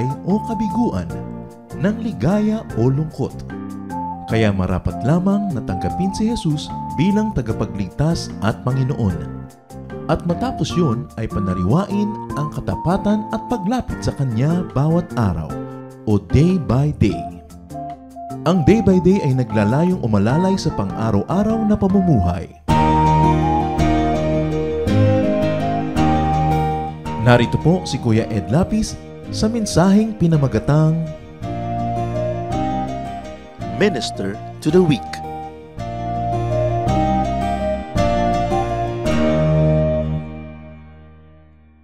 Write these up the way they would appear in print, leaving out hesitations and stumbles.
tagumpay o kabiguan, ng ligaya o lungkot. Kaya marapat lamang na tanggapin si Jesus bilang tagapagligtas at Panginoon. At matapos yun ay panariwain ang katapatan at paglapit sa Kanya bawat araw o day by day. Ang day by day ay naglalayong umalalay sa pang-araw-araw na pamumuhay. Narito po si Kuya Ed Lapis sa mensaheng pinamagatang Minister to the Weak.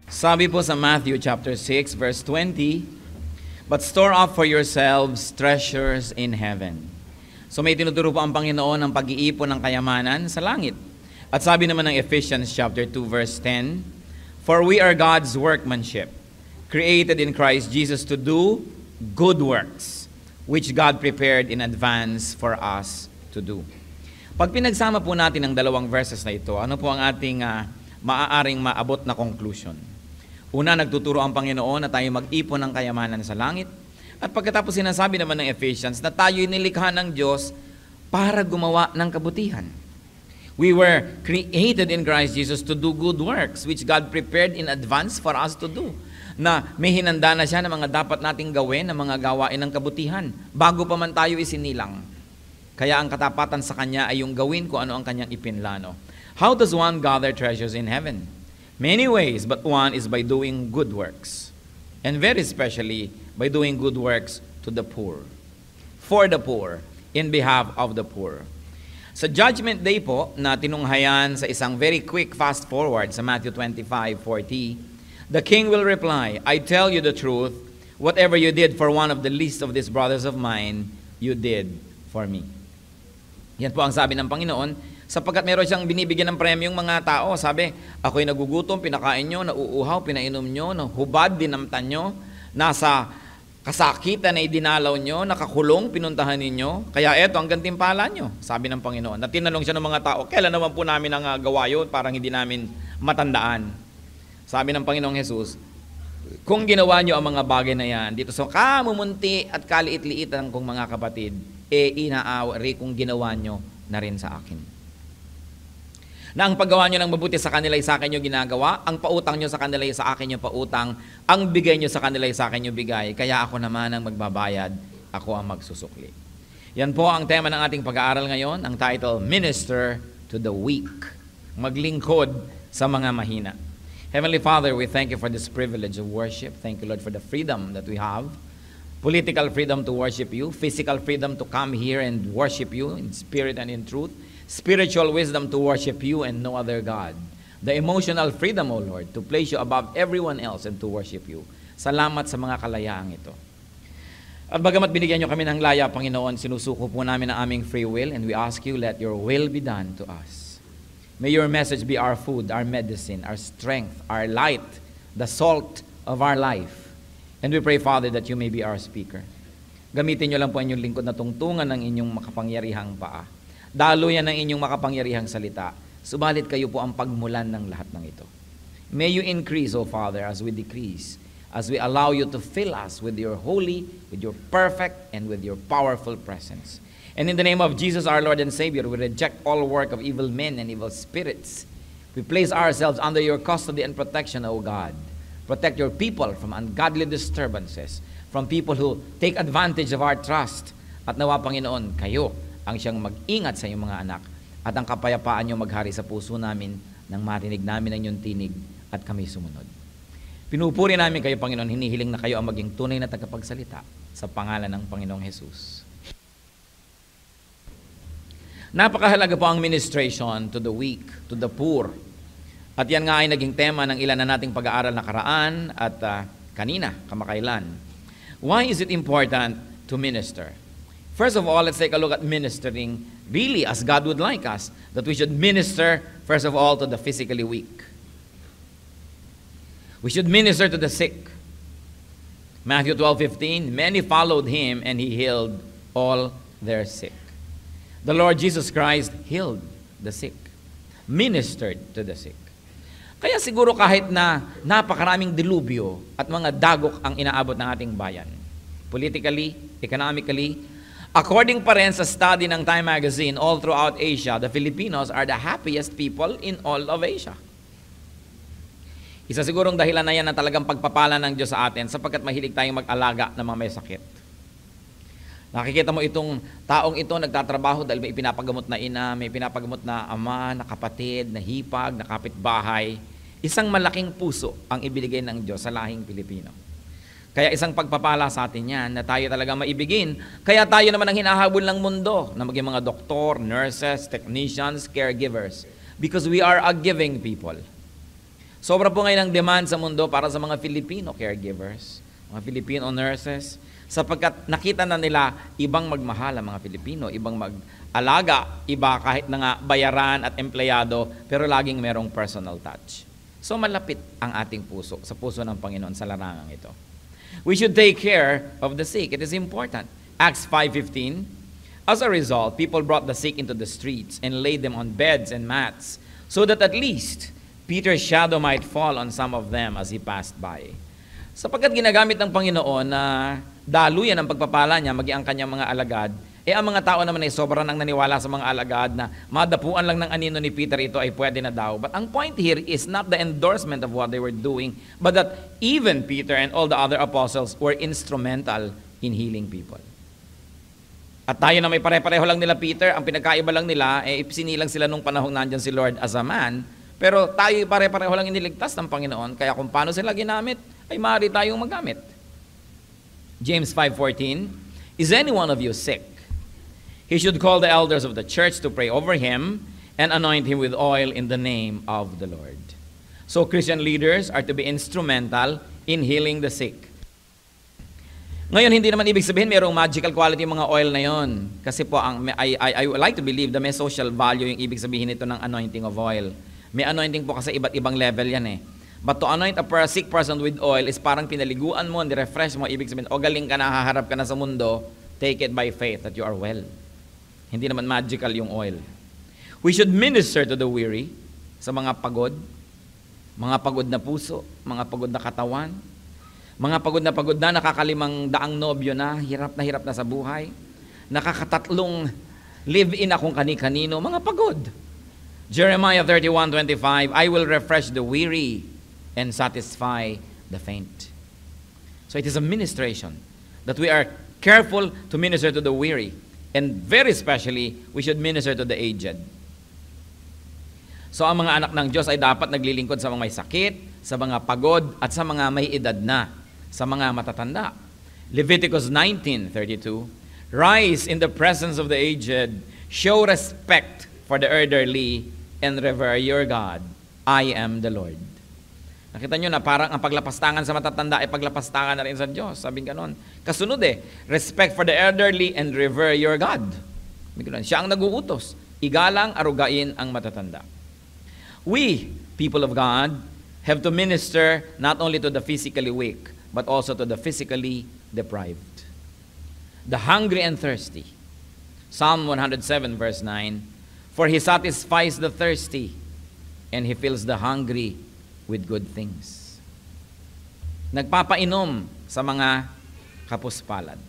Sabi po sa Matthew chapter 6 verse 20, "But store up for yourselves treasures in heaven." So may tinuturo po ang Panginoon ng pag-iipon ng kayamanan sa langit. At sabi naman ng Ephesians chapter 2 verse 10, "For we are God's workmanship, created in Christ Jesus to do good works, which God prepared in advance for us to do." Pag pinagsama po natin ang dalawang verses na ito, ano po ang ating maaaring maabot na conclusion? Una, nagtuturo ang Panginoon na tayo mag-ipon ng kayamanan sa langit. At pagkatapos sinasabi naman ng Ephesians na tayo'y nilikha ng Diyos para gumawa ng kabutihan. We were created in Christ Jesus to do good works, which God prepared in advance for us to do. Na may hinanda na siya ng mga dapat nating gawin, ng mga gawain ng kabutihan, bago pa man tayo isinilang. Kaya ang katapatan sa Kanya ay yung gawin kung ano ang Kanyang ipinlano. How does one gather treasures in heaven? Many ways, but one is by doing good works. And very especially, by doing good works to the poor. For the poor, in behalf of the poor. Sa Judgment Day po, na tinunghayan sa isang very quick fast forward sa Matthew 25:40, the king will reply, "I tell you the truth, whatever you did for one of the least of these brothers of mine, you did for me." Yan po ang sabi ng Panginoon, sapagkat meron siyang binibigyan ng premyong mga tao. Sabi, ako'y nagugutom, pinakain nyo, nauuhaw, pinainom nyo, hubad, dinamtan nyo, nasa kasakitan ay dinalaw nyo, nakakulong, pinuntahan ninyo. Kaya eto ang gantimpala nyo, sabi ng Panginoon. At tinanong siya ng mga tao, kailan naman po namin ang gawa yun? Parang hindi namin matandaan. Sabi ng Panginoong Jesus, kung ginawa nyo ang mga bagay na yan, dito sa kamumunti at kaliit-liitan kong mga kapatid, inaawari kung ginawa nyo na rin sa akin. Na ang paggawa nyo ng mabuti sa kanila ay sa akin nyo ginagawa, ang pautang nyo sa kanila ay sa akin nyo pautang, ang bigay nyo sa kanila ay sa akin nyo bigay, kaya ako naman ang magbabayad, ako ang magsusukli. Yan po ang tema ng ating pag-aaral ngayon, ang title, Minister to the Weak. Maglingkod sa mga mahina. Heavenly Father, we thank you for this privilege of worship. Thank you, Lord, for the freedom that we have. Political freedom to worship you, physical freedom to come here and worship you in spirit and in truth, spiritual wisdom to worship you and no other God. The emotional freedom, O Lord, to place you above everyone else and to worship you. Salamat sa mga kalayaang ito. At bagamat binigyan nyo kami ng laya, Panginoon, sinusuko po namin ang aming free will and we ask you, let your will be done to us. May your message be our food, our medicine, our strength, our light, the salt of our life. And we pray, Father, that you may be our speaker. Gamitin nyo lang po inyong lingkod na tungtungan ng inyong makapangyarihang paa. Daluyan ng inyong makapangyarihang salita, subalit kayo po ang pagmulan ng lahat ng ito. May you increase, O Father, as we decrease, as we allow you to fill us with your holy, with your perfect, and with your powerful presence. And in the name of Jesus, our Lord and Savior, we reject all work of evil men and evil spirits. We place ourselves under your custody and protection, O God. Protect your people from ungodly disturbances, from people who take advantage of our trust. At nawa, Panginoon, kayo ang siyang mag-ingat sa iyong mga anak at ang kapayapaan niyo maghari sa puso namin nang marinig namin ang inyong tinig at kami sumunod. Pinupuri namin kayo, Panginoon, hinihiling na kayo ang maging tunay na tagapagsalita sa pangalan ng Panginoong Jesus. Napakahalaga po ang ministration to the weak, to the poor. At yan nga ay naging tema ng ilan na nating pag-aaral nakaraan at kanina, kamakailan. Why is it important to minister? First of all, let's take a look at ministering really as God would like us, that we should minister, first of all, to the physically weak. We should minister to the sick. Matthew 12:15, many followed him and he healed all their sick. The Lord Jesus Christ healed the sick, ministered to the sick. Kaya siguro kahit na napakaraming dilubyo at mga dagok ang inaabot ng ating bayan, politically, economically, according pa rin sa study ng Time Magazine, all throughout Asia, the Filipinos are the happiest people in all of Asia. Isa sigurong dahilan na yan na talagang pagpapala ng Diyos sa atin sapagkat mahilig tayong mag-alaga ng mga may sakit. Nakikita mo itong taong ito nagtatrabaho dahil may pinapagamot na ina, may pinapagamot na ama, na kapatid, na hipag, na kapitbahay. Isang malaking puso ang ibinigay ng Diyos sa lahing Pilipino. Kaya isang pagpapala sa atin yan na tayo talaga maibigin. Kaya tayo naman ang hinahabol ng mundo na maging mga doktor, nurses, technicians, caregivers. Because we are a giving people. Sobra po ngayon ang demand sa mundo para sa mga Filipino caregivers, mga Filipino nurses, sapagkat nakita na nila ibang magmahal ang mga Filipino, ibang mag-alaga, iba kahit na nga bayaran at empleyado, pero laging merong personal touch. So malapit ang ating puso sa puso ng Panginoon sa larangang ito. We should take care of the sick. It is important. Acts 5:15. As a result, people brought the sick into the streets and laid them on beds and mats, so that at least Peter's shadow might fall on some of them as he passed by. Sapagkat ginagamit ng Panginoon na daluyan ang pagpapala niya, maging ang kanyang mga alagad, ang mga tao naman ay sobrang nang naniwala sa mga alagad na madapuan lang ng anino ni Peter ito ay pwede na daw. But ang point here is not the endorsement of what they were doing, but that even Peter and all the other apostles were instrumental in healing people. At tayo na may pare-pareho lang nila Peter, ang pinagkaiba lang nila, sinilang sila nung panahong nandyan si Lord as a man, pero tayo pare-pareho lang iniligtas ng Panginoon, kaya kung paano sila ginamit, ay maaari tayong magamit. James 5:14, is any one of you sick? He should call the elders of the church to pray over him and anoint him with oil in the name of the Lord. So Christian leaders are to be instrumental in healing the sick. Ngayon, hindi naman ibig sabihin mayroong magical quality yung mga oil na yon. Kasi po, I would like to believe na may social value yung ibig sabihin nito ng anointing of oil. May anointing po kasi iba't ibang level yan eh. But to anoint a sick person with oil is parang pinaliguan mo, ni-refresh mo, ibig sabihin, o galing ka na, haharap ka na sa mundo, take it by faith that you are well. Hindi naman magical yung oil. We should minister to the weary, sa mga pagod na puso, mga pagod na katawan, mga pagod na nakakalimang daang nobyo na hirap na sa buhay, nakakatatlong live-in akong kani-kanino, mga pagod. Jeremiah 31:25, I will refresh the weary and satisfy the faint. So it is a ministration that we are careful to minister to the weary, and very especially, we should minister to the aged. So ang mga anak ng Diyos ay dapat naglilingkod sa mga may sakit, sa mga pagod, at sa mga may edad na, sa mga matatanda. Leviticus 19:32, rise in the presence of the aged, show respect for the elderly, and revere your God. I am the Lord. Nakita nyo na parang ang paglapastangan sa matatanda ay paglapastangan na rin sa Diyos. Sabi ganon. Kasunod respect for the elderly and revere your God. Siya ang naguutos. Igalang, arugain ang matatanda. We, people of God, have to minister not only to the physically weak, but also to the physically deprived. The hungry and thirsty. Psalm 107 verse 9, for he satisfies the thirsty, and he fills the hungry with good things. Nagpapainom sa mga kapuspalad.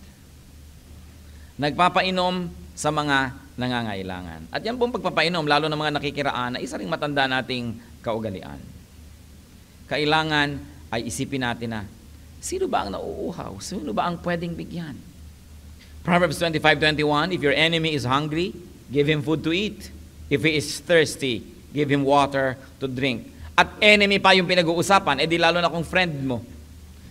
Nagpapainom sa mga nangangailangan. At yan pong pagpapainom, lalo na mga nakikiraan, na isa ring matanda nating kaugalian. Kailangan ay isipin natin na, sino ba ang nauuhaw? Sino ba ang pwedeng bigyan? Proverbs 25:21, if your enemy is hungry, give him food to eat. If he is thirsty, give him water to drink. At enemy pa yung pinag-uusapan, di lalo na kung friend mo,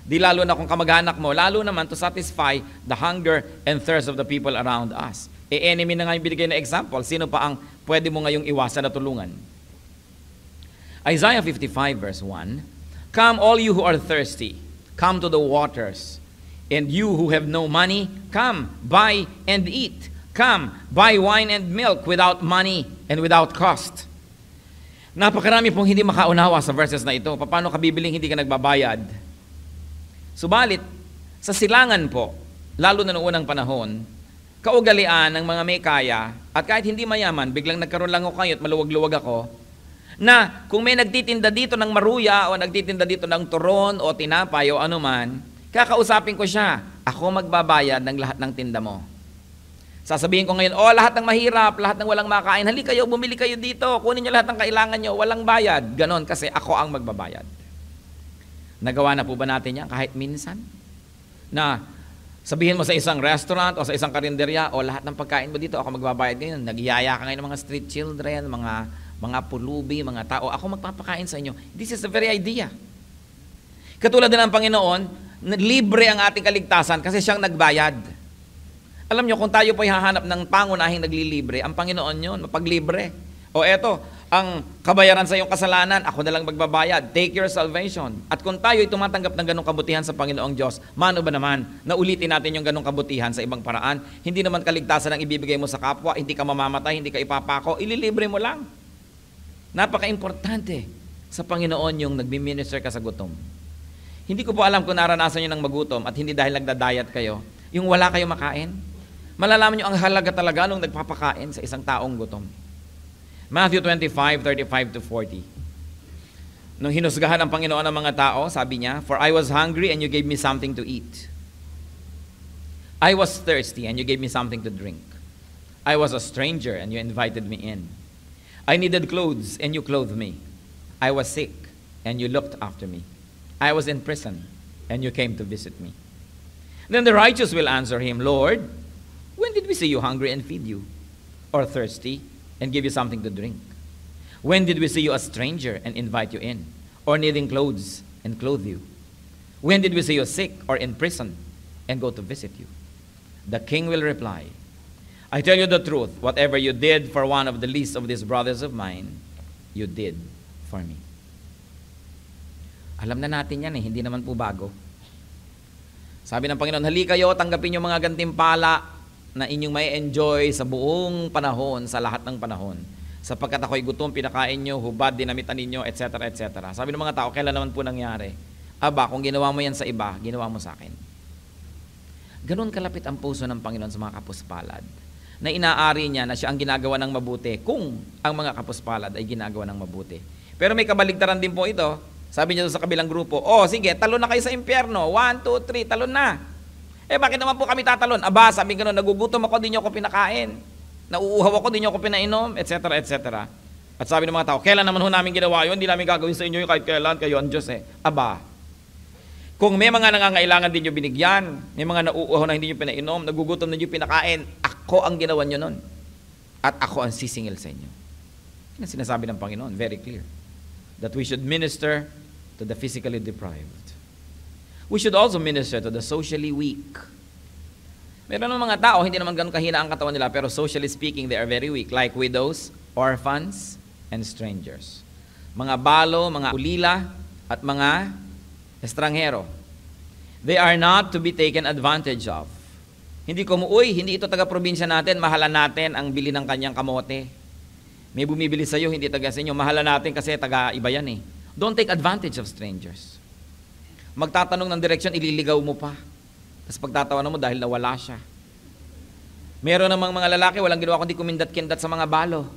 di lalo na kung kamag-anak mo, lalo naman to satisfy the hunger and thirst of the people around us. Enemy na nga yung binigay na example, sino pa ang pwede mo ngayong iwasan na tulungan? Isaiah 55 verse 1, come all you who are thirsty, come to the waters, and you who have no money, come, buy and eat. Come, buy wine and milk without money and without cost. Napakarami pong hindi makaunawa sa verses na ito. Paano ka bibiling hindi ka nagbabayad? Subalit, sa silangan po, lalo na noong unang panahon, kaugalian ng mga may kaya, at kahit hindi mayaman, biglang nagkaroon lang ako kayo at maluwag-luwag ako, Na kung may nagtitinda dito ng maruya o nagtitinda dito ng turon o tinapay o anuman, kakausapin ko siya, ako magbabayad ng lahat ng tinda mo. Sasabihin ko ngayon, lahat ng mahirap, lahat ng walang makain, halika kayo, bumili kayo dito, kunin niyo lahat ng kailangan niyo, walang bayad. Ganon kasi ako ang magbabayad. Nagawa na po ba natin yan kahit minsan? Na sabihin mo sa isang restaurant o sa isang karinderya, lahat ng pagkain mo dito, ako magbabayad ngayon. Nagyaya ka ngayon ng mga street children, mga pulubi, mga tao, ako magpapakain sa inyo. This is the very idea. Katulad din ng Panginoon, libre ang ating kaligtasan kasi siyang nagbayad. Alam nyo, kung tayo po hahanap ng pangunahing naglilibre, ang Panginoon yun, mapaglibre. Eto, ang kabayaran sa iyong kasalanan, ako na lang magbabayad. Take your salvation. At kung tayo ay tumatanggap ng ganong kabutihan sa Panginoong Diyos, mano ba naman na ulitin natin yung ganong kabutihan sa ibang paraan? Hindi naman kaligtasan ang ibibigay mo sa kapwa, hindi ka mamamatay, hindi ka ipapako, ililibre mo lang. Napaka-importante sa Panginoon yung nagmi-minister ka sa gutom. Hindi ko po alam kung naranasan nyo ng magutom at hindi dahil nagda-diet kayo, yung wala kayo makain. Malalaman nyo ang halaga talaga nung nagpapakain sa isang taong gutom. Matthew 25:35-40. Nung hinusgahan ang Panginoon ng mga tao, sabi niya, "For I was hungry and you gave me something to eat. I was thirsty and you gave me something to drink. I was a stranger and you invited me in. I needed clothes and you clothed me. I was sick and you looked after me. I was in prison and you came to visit me." Then the righteous will answer him, "Lord, when did we see you hungry and feed you? Or thirsty and give you something to drink? When did we see you a stranger and invite you in? Or needing clothes and clothe you? When did we see you sick or in prison and go to visit you?" The king will reply, "I tell you the truth, whatever you did for one of the least of these brothers of mine, you did for me." Alam na natin yan hindi naman po bago. Sabi ng Panginoon, halika kayo, tanggapin yung mga gantimpala na inyong may enjoy sa buong panahon, sa lahat ng panahon. Sapagkat ako'y gutom, pinakain nyo, hubad, dinamitan ninyo, etc., etc. Sabi ng mga tao, kailan naman po nangyari? Aba, kung ginawa mo yan sa iba, ginawa mo sa akin. Ganon kalapit ang puso ng Panginoon sa mga kapuspalad, na inaari niya na siya ang ginagawa ng mabuti kung ang mga kapuspalad ay ginagawa ng mabuti. Pero may kabaligtaran din po ito. Sabi niya sa kabilang grupo, sige, talon na kayo sa impyerno. 1, 2, 3, talon na. Bakit naman po kami tatalon? Aba, sabi gano'n, nagugutom ako, di niyo ako pinakain. Nauuhaw ako, di niyo ako pinainom, etc., etc. At sabi ng mga tao, kailan naman ho namin ginawa yun? Hindi namin gagawin sa inyo yung kahit kailan, kayo ang Diyos Aba, kung may mga nangangailangan din nyo binigyan, may mga nauuhaw na hindi nyo pinainom, nagugutom na nyo pinakain, ako ang ginawa nyo nun. At ako ang sisingil sa inyo. Yan ang sinasabi ng Panginoon, very clear. That we should minister to the physically deprived. We should also minister to the socially weak. Meron ng mga tao, hindi naman ganun kahina ang katawan nila, pero socially speaking, they are very weak, like widows, orphans, and strangers. Mga balo, mga ulila, at mga estranghero. They are not to be taken advantage of. Hindi hindi ito taga-probinsya natin, mahalan natin ang bili ng kanyang kamote. May bumibili sa iyo, hindi taga sa inyo, mahalan natin kasi taga-iba yan Don't take advantage of strangers. Magtatanong ng direksyon, ililigaw mo pa. Tapos pagtatawanan mo dahil nawala siya. Meron namang mga lalaki, walang ginawa kundi kumindat-kindat sa mga balo.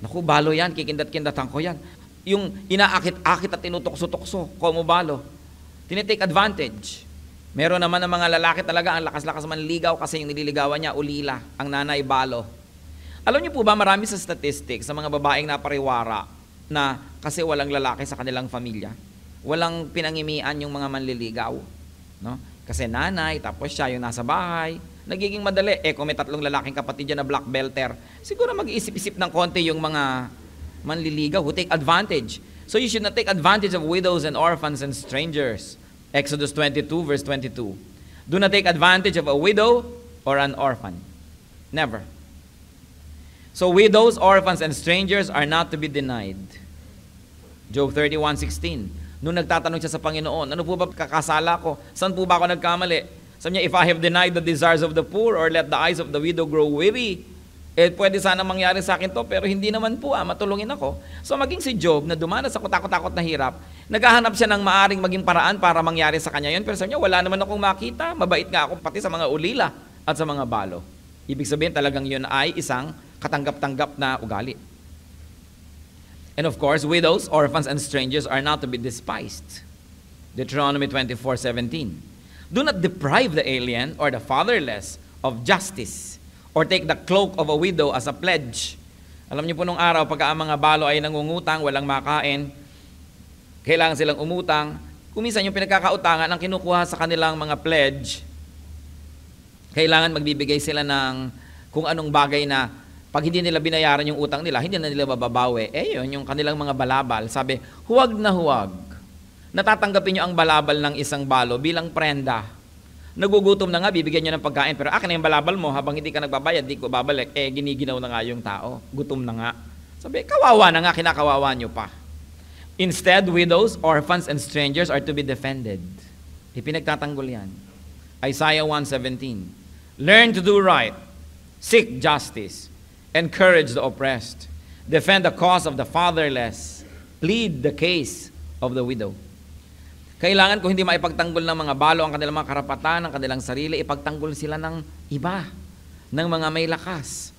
Naku, balo yan, kikindat-kindatan ko yan. Yung inaakit-akit at tinutokso-tokso, komo balo. Tinitake advantage. Meron naman ng mga lalaki talaga, ang lakas-lakas manligaw kasi yung nililigawan niya, ulila, ang nanay balo. Alam niyo po ba, marami sa statistics sa mga babaeng napariwara na kasi walang lalaki sa kanilang pamilya. Walang pinangimian yung mga manliligaw. No? Kasi nanay, tapos siya yung nasa bahay. Nagiging madali. Kung may 3 lalaking kapatid dyan na black belter, siguro mag-iisip-isip ng konti yung mga manliligaw who take advantage. So you should not take advantage of widows and orphans and strangers. Exodus 22 verse 22. Do not take advantage of a widow or an orphan. Never. So widows, orphans, and strangers are not to be denied. Job 31:16. Nung nagtatanong siya sa Panginoon, ano po ba kakasala ko? Saan po ba ako nagkamali? Sabi niya, if I have denied the desires of the poor or let the eyes of the widow grow weary, pwede sana mangyari sa akin to, pero hindi naman po, matulungin ako. So maging si Job, na dumanas sa kutakot-takot na hirap, naghahanap siya ng maaring maging paraan para mangyari sa kanya yun, pero sabi niya, wala naman akong makita, mabait nga ako pati sa mga ulila at sa mga balo. Ibig sabihin talagang yun ay isang katanggap-tanggap na ugali. And of course, widows, orphans, and strangers are not to be despised. Deuteronomy 24:17. Do not deprive the alien or the fatherless of justice, or take the cloak of a widow as a pledge. Alam niyo po nung araw, pagka ang mga balo ay nangungutang, walang makain, kailangan silang umutang, kuminsan yung pinagkakautangan ang kinukuha sa kanilang mga pledge, kailangan magbibigay sila ng kung anong bagay na pag hindi nila binayaran yung utang nila, hindi na nila mababawi. Yun yung kanilang mga balabal. Sabi, huwag na huwag. Natatanggapin nyo ang balabal ng isang balo bilang prenda. Nagugutom na nga, bibigyan nyo ng pagkain, pero akin na yung balabal mo, habang hindi ka nagbabayad, di ko babalik. Giniginaw na nga yung tao. Gutom na nga. Sabi, kawawa na nga, kinakawawa nyo pa. Instead, widows, orphans, and strangers are to be defended. Ipinagtatanggol yan. Isaiah 1:17. Learn to do right. Seek justice. Encourage the oppressed. Defend the cause of the fatherless. Plead the case of the widow. Kailangan kung hindi maipagtanggol ng mga balo ang kanilang mga karapatan, ang kanilang sarili, ipagtanggol sila ng iba, ng mga may lakas.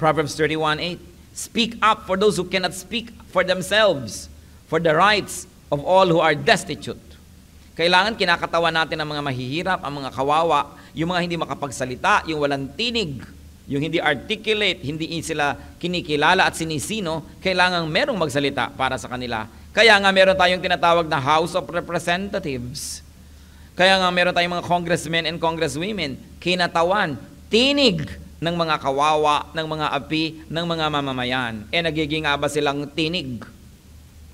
Proverbs 31:8. Speak up for those who cannot speak for themselves, for the rights of all who are destitute. Kailangan kinakatawan natin ang mga mahihirap, ang mga kawawa, yung mga hindi makapagsalita, yung walang tinig, yung hindi articulate, hindi sila kinikilala at sinisino, kailangan merong magsalita para sa kanila. Kaya nga meron tayong tinatawag na House of Representatives. Kaya nga meron tayong mga congressmen and congresswomen, kinatawan, tinig ng mga kawawa, ng mga api, ng mga mamamayan. Nagiging nga ba silang tinig?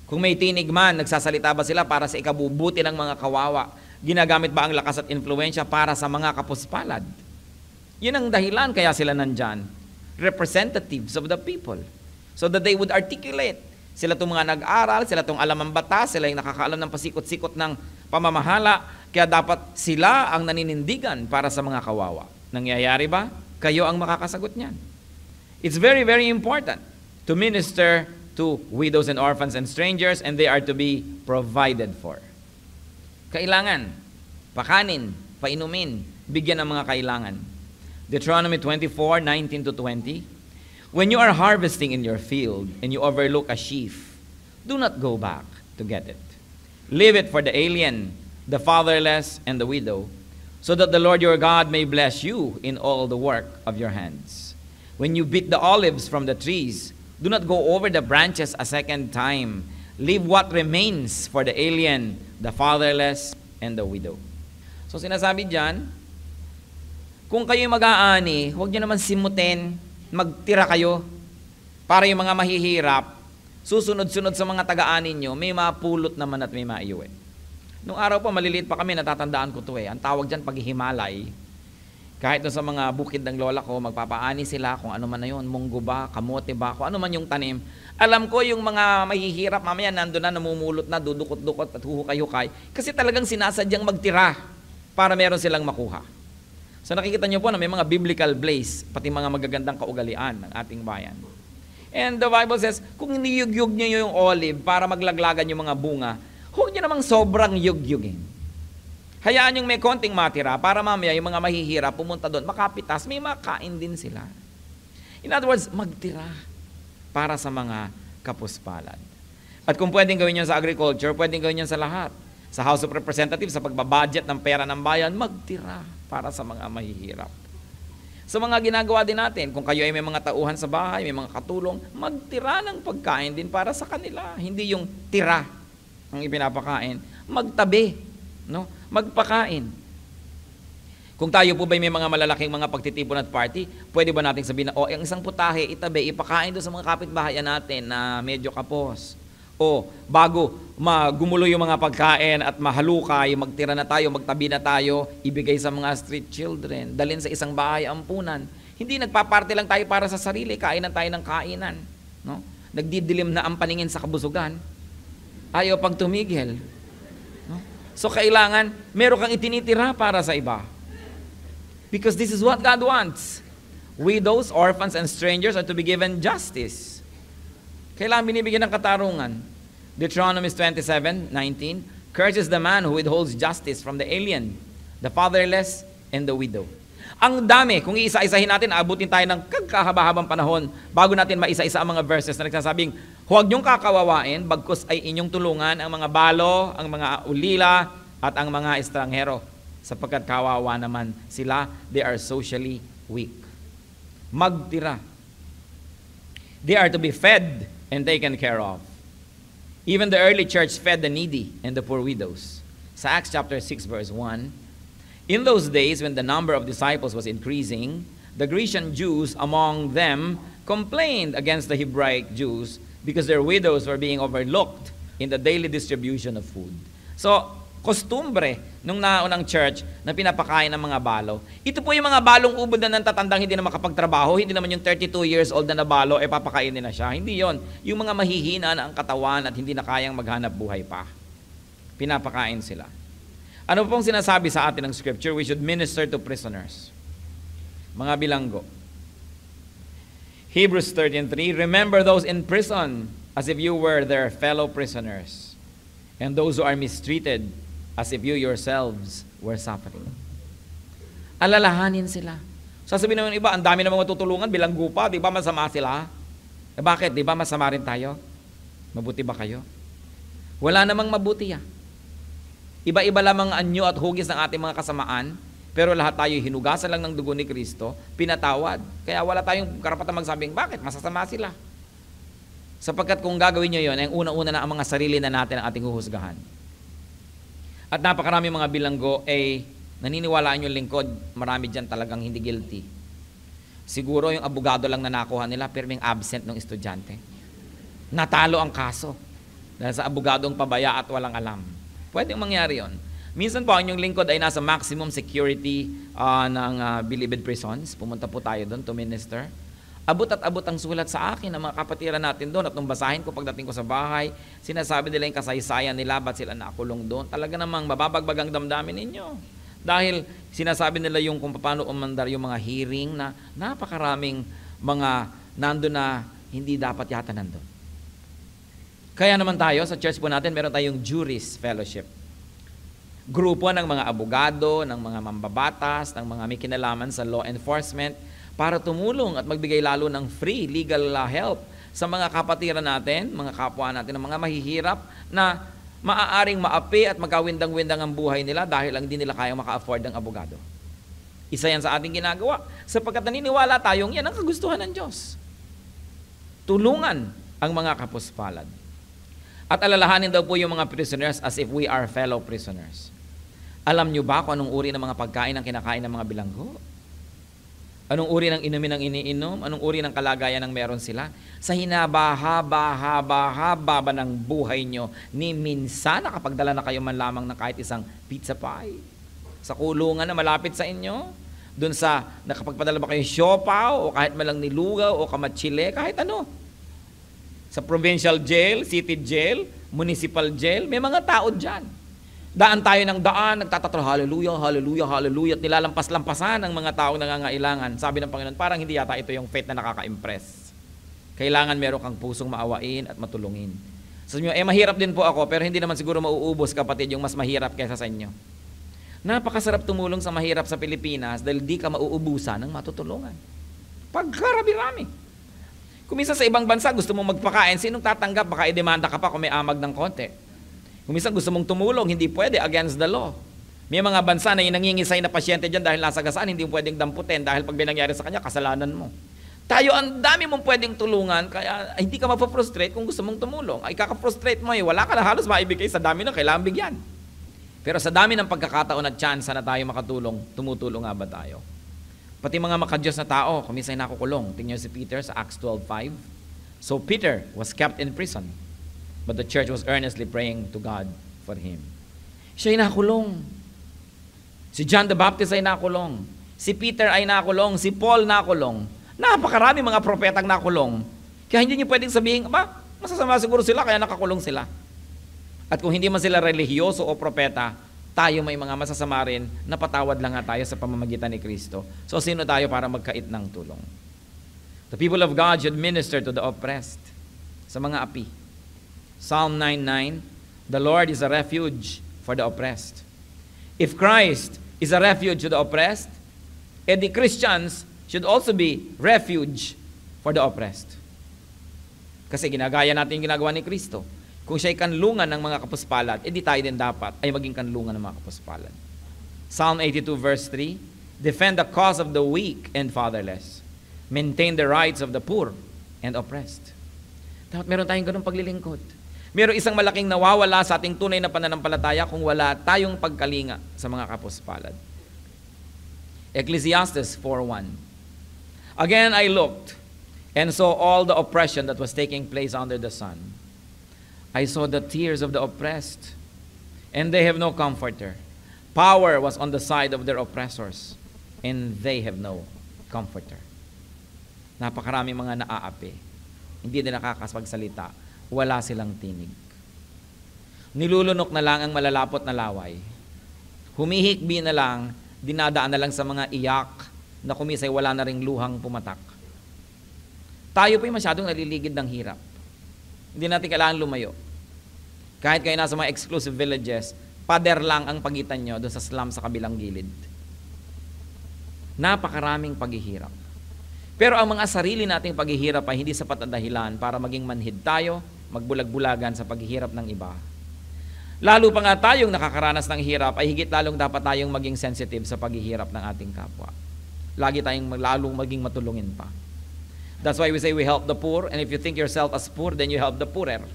Kung may tinig man, nagsasalita ba sila para sa ikabubuti ng mga kawawa? Ginagamit ba ang lakas at influensya para sa mga kapuspalad? Yun ang dahilan kaya sila nandyan. Representatives of the people. So that they would articulate. Sila itong mga nag-aral, sila itong alam ang batas, sila yung nakakaalam ng pasikot-sikot ng pamamahala. Kaya dapat sila ang naninindigan para sa mga kawawa. Nangyayari ba? Kayo ang makakasagot niyan. It's very, very important to minister to widows and orphans and strangers, and they are to be provided for. Kailangan, pakanin, painumin, bigyan ng mga kailangan. Deuteronomy 24:19-20. When you are harvesting in your field and you overlook a sheaf, do not go back to get it. Leave it for the alien, the fatherless, and the widow, so that the Lord your God may bless you in all the work of your hands. When you beat the olives from the trees, do not go over the branches a second time. Leave what remains for the alien, the fatherless, and the widow. So sinasabi dyan, kung kayo mag-aani, huwag nyo naman simutin, magtira kayo para yung mga mahihirap, susunod-sunod sa mga taga-ani nyo, may mapulot naman at may maiuwi. Nung araw pa, maliliit pa kami, natatandaan ko to Ang tawag dyan paghihimalay. Kahit sa mga bukid ng lola ko, magpapaani sila kung ano man na yun, munggo ba, kamote ba, kung ano man yung tanim. Alam ko yung mga mahihirap, mamaya nandun na, namumulot na, dudukot-dukot at huhukay-hukay. Kasi talagang sinasadyang magtira para meron silang makuha. So nakikita niyo po na may mga biblical blaze, pati mga magagandang kaugalian ng ating bayan. And the Bible says, kung niyugyug niyo yung olive para maglaglagan yung mga bunga, huwag niyo namang sobrang yugyugin. Hayaan yung may konting matira para mamaya yung mga mahihirap pumunta doon, makapitas, may makain din sila. In other words, magtira para sa mga kapuspalad. At kung pwedeng gawin yun sa agriculture, pwedeng gawin yun sa lahat. Sa House of Representatives, sa pagbabudget ng pera ng bayan, magtira para sa mga mahihirap. Sa mga ginagawa din natin, kung kayo ay may mga tauhan sa bahay, may mga katulong, magtira ng pagkain din para sa kanila. Hindi yung tira ang ipinapakain. Magtabi, no? Magpakain. Kung tayo po ba may mga malalaking mga pagtitipon at party, pwede ba natin sabihin na, ang isang putahe, itabi, ipakain doon sa mga kapitbahayan natin na medyo kapos. O bago gumulo yung mga pagkain at mahalukay, magtira na tayo, magtabi na tayo, ibigay sa mga street children, dalhin sa isang bahay ampunan. Hindi nagpaparte lang tayo para sa sarili, kainan tayo ng kainan. No? Nagdidilim na ang paningin sa kabusugan. Ayaw pang tumigil. No? So kailangan, meron kang itinitira para sa iba. Because this is what God wants. Widows, orphans, and strangers are to be given justice. Kailangan binibigyan ng katarungan. Deuteronomy 27:19, Cursed is the man who withholds justice from the alien, the fatherless, and the widow. Ang dami, kung iisa-isahin natin, aabutin tayo ng kahaba-habang panahon bago natin maisa-isa ang mga verses na nagsasabing, Huwag niyong kakawawain, bagkus ay inyong tulungan ang mga balo, ang mga ulila, at ang mga estranghero. Sapagkat kawawa naman sila, they are socially weak. Magtira. They are to be fed and taken care of. Even the early church fed the needy and the poor widows. Sa Acts chapter 6 verse 1, in those days when the number of disciples was increasing, the Grecian Jews among them complained against the Hebraic Jews because their widows were being overlooked in the daily distribution of food. So, kostumbre nung naunang church na pinapakain ng mga balo. Ito po yung mga balong ubod na nantatandang hindi na makapagtrabaho, hindi naman yung 32 years old na balo, papakainin na siya. Hindi yon. Yung mga mahihina na ang katawan at hindi na kayang maghanap buhay pa. Pinapakain sila. Ano pong sinasabi sa atin ng scripture? We should minister to prisoners. Mga bilanggo. Hebrews 13:3, remember those in prison as if you were their fellow prisoners, and those who are mistreated as if you yourselves were suffering. Alalahanin sila. Sasabihin naman iba, ang dami namang matutulungan, bilanggo pa, di ba masama sila? Bakit? Di ba masama rin tayo? Mabuti ba kayo? Wala namang mabuti. Iba-iba lamang anyo at hugis ng ating mga kasamaan, pero lahat tayo hinugasan lang ng dugo ni Kristo, pinatawad. Kaya wala tayong karapatan magsabing, bakit? Masasama sila. Sapagkat kung gagawin nyo yun, ang una-una na ang mga sarili na natin ang ating huhusgahan. At napakarami mga bilanggo ay naniniwalaan yung lingkod, marami dyan talagang hindi guilty. Siguro yung abogado lang na nakuha nila, pero may absent ng estudyante. Natalo ang kaso dahil sa abogadong pabaya at walang alam. Pwedeng mangyari yon. Minsan po, ang inyong lingkod ay nasa maximum security ng Bilibid prisons. Pumunta po tayo doon to minister. Abot at abot ang sulat sa akin ng mga kapatiran natin doon. At nung basahin ko pagdating ko sa bahay, sinasabi nila yung kasaysayan nila, ba't sila nakulong doon. Talaga namang mababagbag ang damdamin ninyo. Dahil sinasabi nila yung kung paano umandar yung mga hearing na napakaraming mga nandun na hindi dapat yata nandun. Kaya naman tayo, sa church po natin, meron tayong Juris Fellowship. Grupo ng mga abogado, ng mga mambabatas, ng mga may kinalaman sa law enforcement para tumulong at magbigay lalo ng free legal help sa mga kapatiran natin, mga kapwa natin, ng mga mahihirap na maaaring maapi at magkawindang-windang ang buhay nila dahil lang hindi nila kayang maka-afford ng abogado. Isa yan sa ating ginagawa sapagkat naniniwala tayong yan ang kagustuhan ng Diyos. Tulungan ang mga kapuspalad. At alalahanin daw po yung mga prisoners as if we are fellow prisoners. Alam nyo ba kung anong uri ng mga pagkain ang kinakain ng mga bilanggo? Anong uri ng inumin ang iniinom? Anong uri ng kalagayan ang meron sila? Sa hinaba-haba ng buhay nyo, ni minsan nakapagdala na kayo man lamang ng kahit isang pizza pie. Sa kulungan na malapit sa inyo, dun sa nakapagpadala ba kayo siopaw, o kahit malang nilugaw, o kamatsile, kahit ano. Sa provincial jail, city jail, municipal jail, may mga tao dyan. Daan tayo ng daan, nagtatatro, hallelujah, hallelujah, hallelujah, at nilalampas-lampasan ang mga taong nangangailangan. Sabi ng Panginoon, parang hindi yata ito yung faith na nakaka-impress. Kailangan meron kang pusong maawain at matulungin. Sabi nyo, mahirap din po ako, pero hindi naman siguro mauubos, kapatid, yung mas mahirap kaysa sa inyo. Napakasarap tumulong sa mahirap sa Pilipinas dahil di ka mauubusan ng matutulungan. Pagkarami-rami. Kung minsan sa ibang bansa gusto mong magpakain, sinong tatanggap? Baka i-demanda ka pa kung may amag ng konti. Kung minsan gusto mong tumulong, hindi pwede, against the law. May mga bansa na yung nangingisay na pasyente dyan dahil nasagasaan, hindi pwedeng damputin dahil pag binangyari sa kanya, kasalanan mo. Tayo, ang dami mong pwedeng tulungan, kaya hindi ka mapafrustrate kung gusto mong tumulong. Ay kakafrustrate mo, wala ka na halos maibigay sa dami na kailangan bigyan. Pero sa dami ng pagkakataon at chance na tayo makatulong, tumutulong nga ba tayo? Pati mga makadiyos na tao, kumisay nakukulong. Tingnan si Peter sa Acts 12:5. So Peter was kept in prison, but the church was earnestly praying to God for him. Siya ay nakulong. Si John the Baptist ay nakulong. Si Peter ay nakulong. Si Paul nakulong. Napakarami mga propetang nakulong. Kaya hindi niyo pwedeng sabihin, masasama siguro sila kaya nakakulong sila. At kung hindi man sila relihiyoso o propeta, tayo may mga masasama rin, napatawad lang nga tayo sa pamamagitan ni Kristo. So sino tayo para magkait ng tulong? The people of God should minister to the oppressed. Sa mga api. Psalm 9:9, the Lord is a refuge for the oppressed. If Christ is a refuge to the oppressed, the Christians should also be refuge for the oppressed. Kasi ginagaya natin yung ginagawa ni Kristo. Kung siya'y kanlungan ng mga kapuspalad, edi tayo din dapat ay maging kanlungan ng mga kapuspalad. Psalm 82 verse 3, defend the cause of the weak and fatherless. Maintain the rights of the poor and oppressed. Dapat meron tayong ganung paglilingkod. Meron isang malaking nawawala sa ating tunay na pananampalataya kung wala tayong pagkalinga sa mga kapuspalad. Ecclesiastes 4:1. Again I looked and saw all the oppression that was taking place under the sun. I saw the tears of the oppressed, and they have no comforter. Power was on the side of their oppressors, and they have no comforter. Napakaraming mga naaapi. Hindi din nakakapagsalita. Wala silang tinig. Nilulunok na lang ang malalapot na laway. Humihikbi na lang, dinadaan na lang sa mga iyak na kumisay wala na ring luhang pumatak. Tayo po'y masyadong naliligid ng hirap. Hindi natin kailangan lumayo. Kahit kayo nasa mga exclusive villages, pader lang ang pagitan nyo doon sa slum sa kabilang gilid. Napakaraming paghihirap. Pero ang mga sarili nating paghihirap ay hindi sapat na dahilan para maging manhid tayo, magbulag-bulagan sa paghihirap ng iba. Lalo pa nga tayong nakakaranas ng hirap, ay higit lalong dapat tayong maging sensitive sa paghihirap ng ating kapwa. Lagi tayong lalong maging matulungin pa. That's why we say we help the poor, and if you think yourself as poor, then you help the poorer.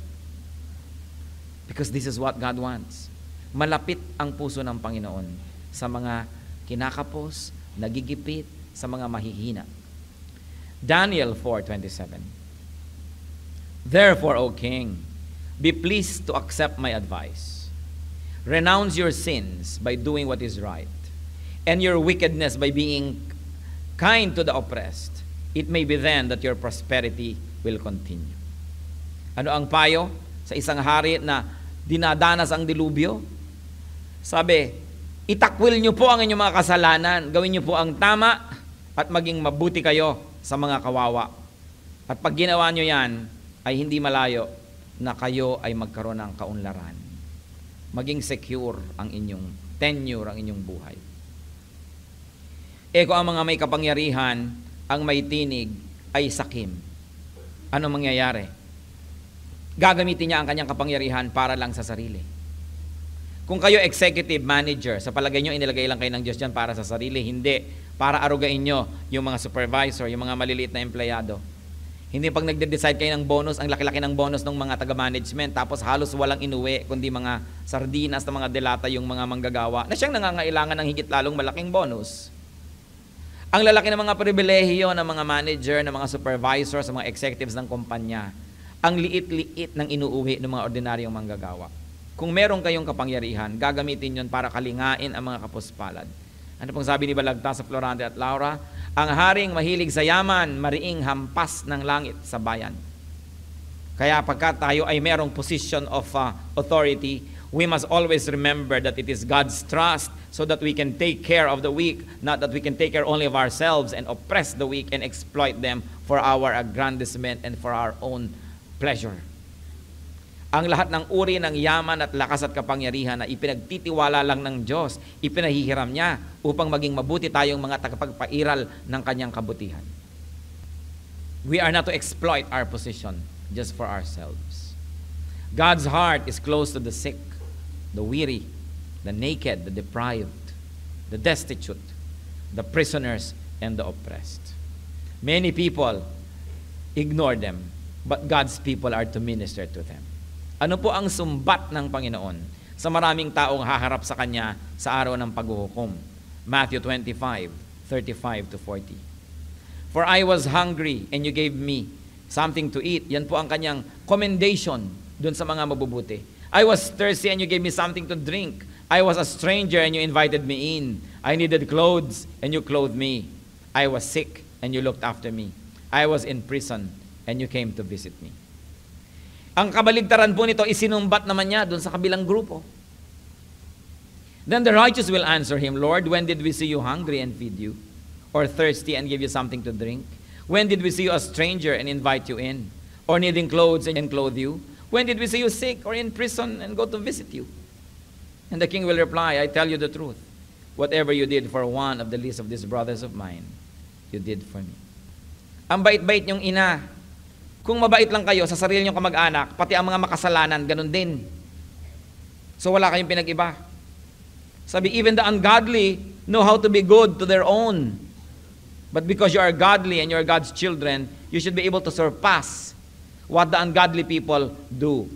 Because this is what God wants. Malapit ang puso ng Panginoon sa mga kinakapos, nagigipit, sa mga mahihina. Daniel 4:27. Therefore, O King, be pleased to accept my advice. Renounce your sins by doing what is right, and your wickedness by being kind to the oppressed. It may be then that your prosperity will continue. Ano ang payo sa isang hari na dinadanas ang dilubyo? Sabi, itakwil niyo po ang inyong mga kasalanan, gawin niyo po ang tama, at maging mabuti kayo sa mga kawawa. At pag ginawa niyo yan, ay hindi malayo na kayo ay magkaroon ng kaunlaran. Maging secure ang inyong tenure, ang inyong buhay. Kung ang mga may kapangyarihan, ang may tinig, ay sakim. Ano mangyayari? Gagamitin niya ang kanyang kapangyarihan para lang sa sarili. Kung kayo executive manager, sa palagay nyo, inilagay lang kayo ng Diyos dyan para sa sarili. Hindi. Para arugain nyo yung mga supervisor, yung mga maliliit na empleyado. Hindi pag nagde-decide kayo ng bonus, ang laki-laki ng bonus ng mga taga-management, tapos halos walang inuwi, kundi mga sardinas na mga delata yung mga manggagawa, na siyang nangangailangan ng higit lalong malaking bonus. Ang lalaki ng mga pribilehiyo ng mga manager, ng mga supervisors, ng mga executives ng kumpanya, ang liit-liit ng inuuwi ng mga ordinaryong manggagawa. Kung meron kayong kapangyarihan, gagamitin yon para kalingain ang mga kapuspalad. Ano pong sabi ni Balagtas sa Florante at Laura? Ang haring mahilig sa yaman, mariing hampas ng langit sa bayan. Kaya pagka tayo ay merong position of authority, we must always remember that it is God's trust so that we can take care of the weak, not that we can take care only of ourselves and oppress the weak and exploit them for our aggrandizement and for our own pleasure. Ang lahat ng uri ng yaman at lakas at kapangyarihan na ipinagtitiwala lang ng Diyos, ipinahihiram niya upang maging mabuti tayong mga tagapagpairal ng kanyang kabutihan. We are not to exploit our position just for ourselves. God's heart is close to the sick, the weary, the naked, the deprived, the destitute, the prisoners, and the oppressed. Many people ignore them, but God's people are to minister to them. Ano po ang sumbat ng Panginoon sa maraming taong haharap sa Kanya sa araw ng paghuhukom? Matthew 25:35-40. For I was hungry and you gave me something to eat. Yan po ang Kanyang commendation dun sa mga mabubuti. I was thirsty and you gave me something to drink. I was a stranger and you invited me in. I needed clothes and you clothed me. I was sick and you looked after me. I was in prison and you came to visit me. Ang kabaligtaran po nito, isinumbat naman niya doon sa kabilang grupo. Then the righteous will answer him, Lord, when did we see you hungry and feed you? Or thirsty and give you something to drink? When did we see you a stranger and invite you in? Or needing clothes and clothe you? When did we see you sick or in prison and go to visit you? And the king will reply, I tell you the truth. Whatever you did for one of the least of these brothers of mine, you did for me. Ang bait-bait niyong ina, Kung mabait lang kayo sa sarili niyong kamag-anak, pati ang mga makasalanan, ganun din. So wala kayong pinag-iba. Sabi, even the ungodly know how to be good to their own. But because you are godly and you are God's children, you should be able to surpass what the ungodly people do.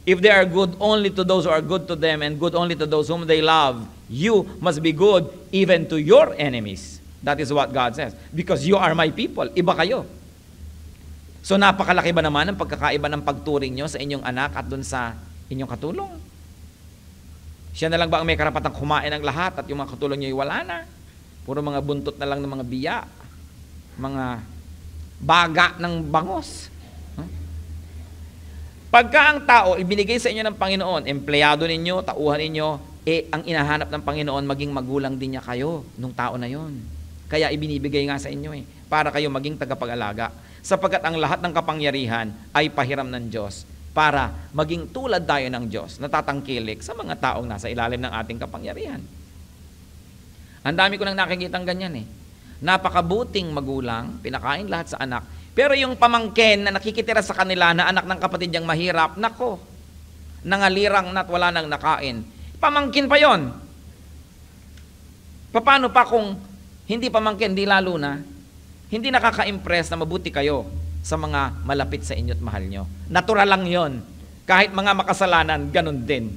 If they are good only to those who are good to them and good only to those whom they love, you must be good even to your enemies. That is what God says. Because you are my people. Iba kayo. So napakalaki ba naman ang pagkakaiba ng pagturing nyo sa inyong anak at dun sa inyong katulong? Siya na lang ba ang may karapatang kumain ng lahat at yung mga katulong nyo ay wala na? Puro mga buntot na lang ng mga biya, mga baga ng bangos. Pagka ang tao ibinigay sa inyo ng Panginoon, empleyado ninyo, tauhan ninyo, ang inahanap ng Panginoon, maging magulang din niya kayo nung tao na yon. Kaya ibinibigay nga sa inyo para kayo maging tagapag-alaga. Sapagkat ang lahat ng kapangyarihan ay pahiram ng Diyos para maging tulad tayo ng Diyos, natatangkilik sa mga taong nasa ilalim ng ating kapangyarihan. Ang dami ko nang nakikitang ganyan Napakabuting magulang, pinakain lahat sa anak. Pero yung pamangkin na nakikitira sa kanila na anak ng kapatid niyang mahirap, nako, nangalirang na't wala nang nakain. Pamangkin pa yon. Paano pa kung hindi pamangkin, di lalo na? Hindi nakaka-impress na mabuti kayo sa mga malapit sa inyo at mahal nyo. Natural lang yon. Kahit mga makasalanan, ganun din.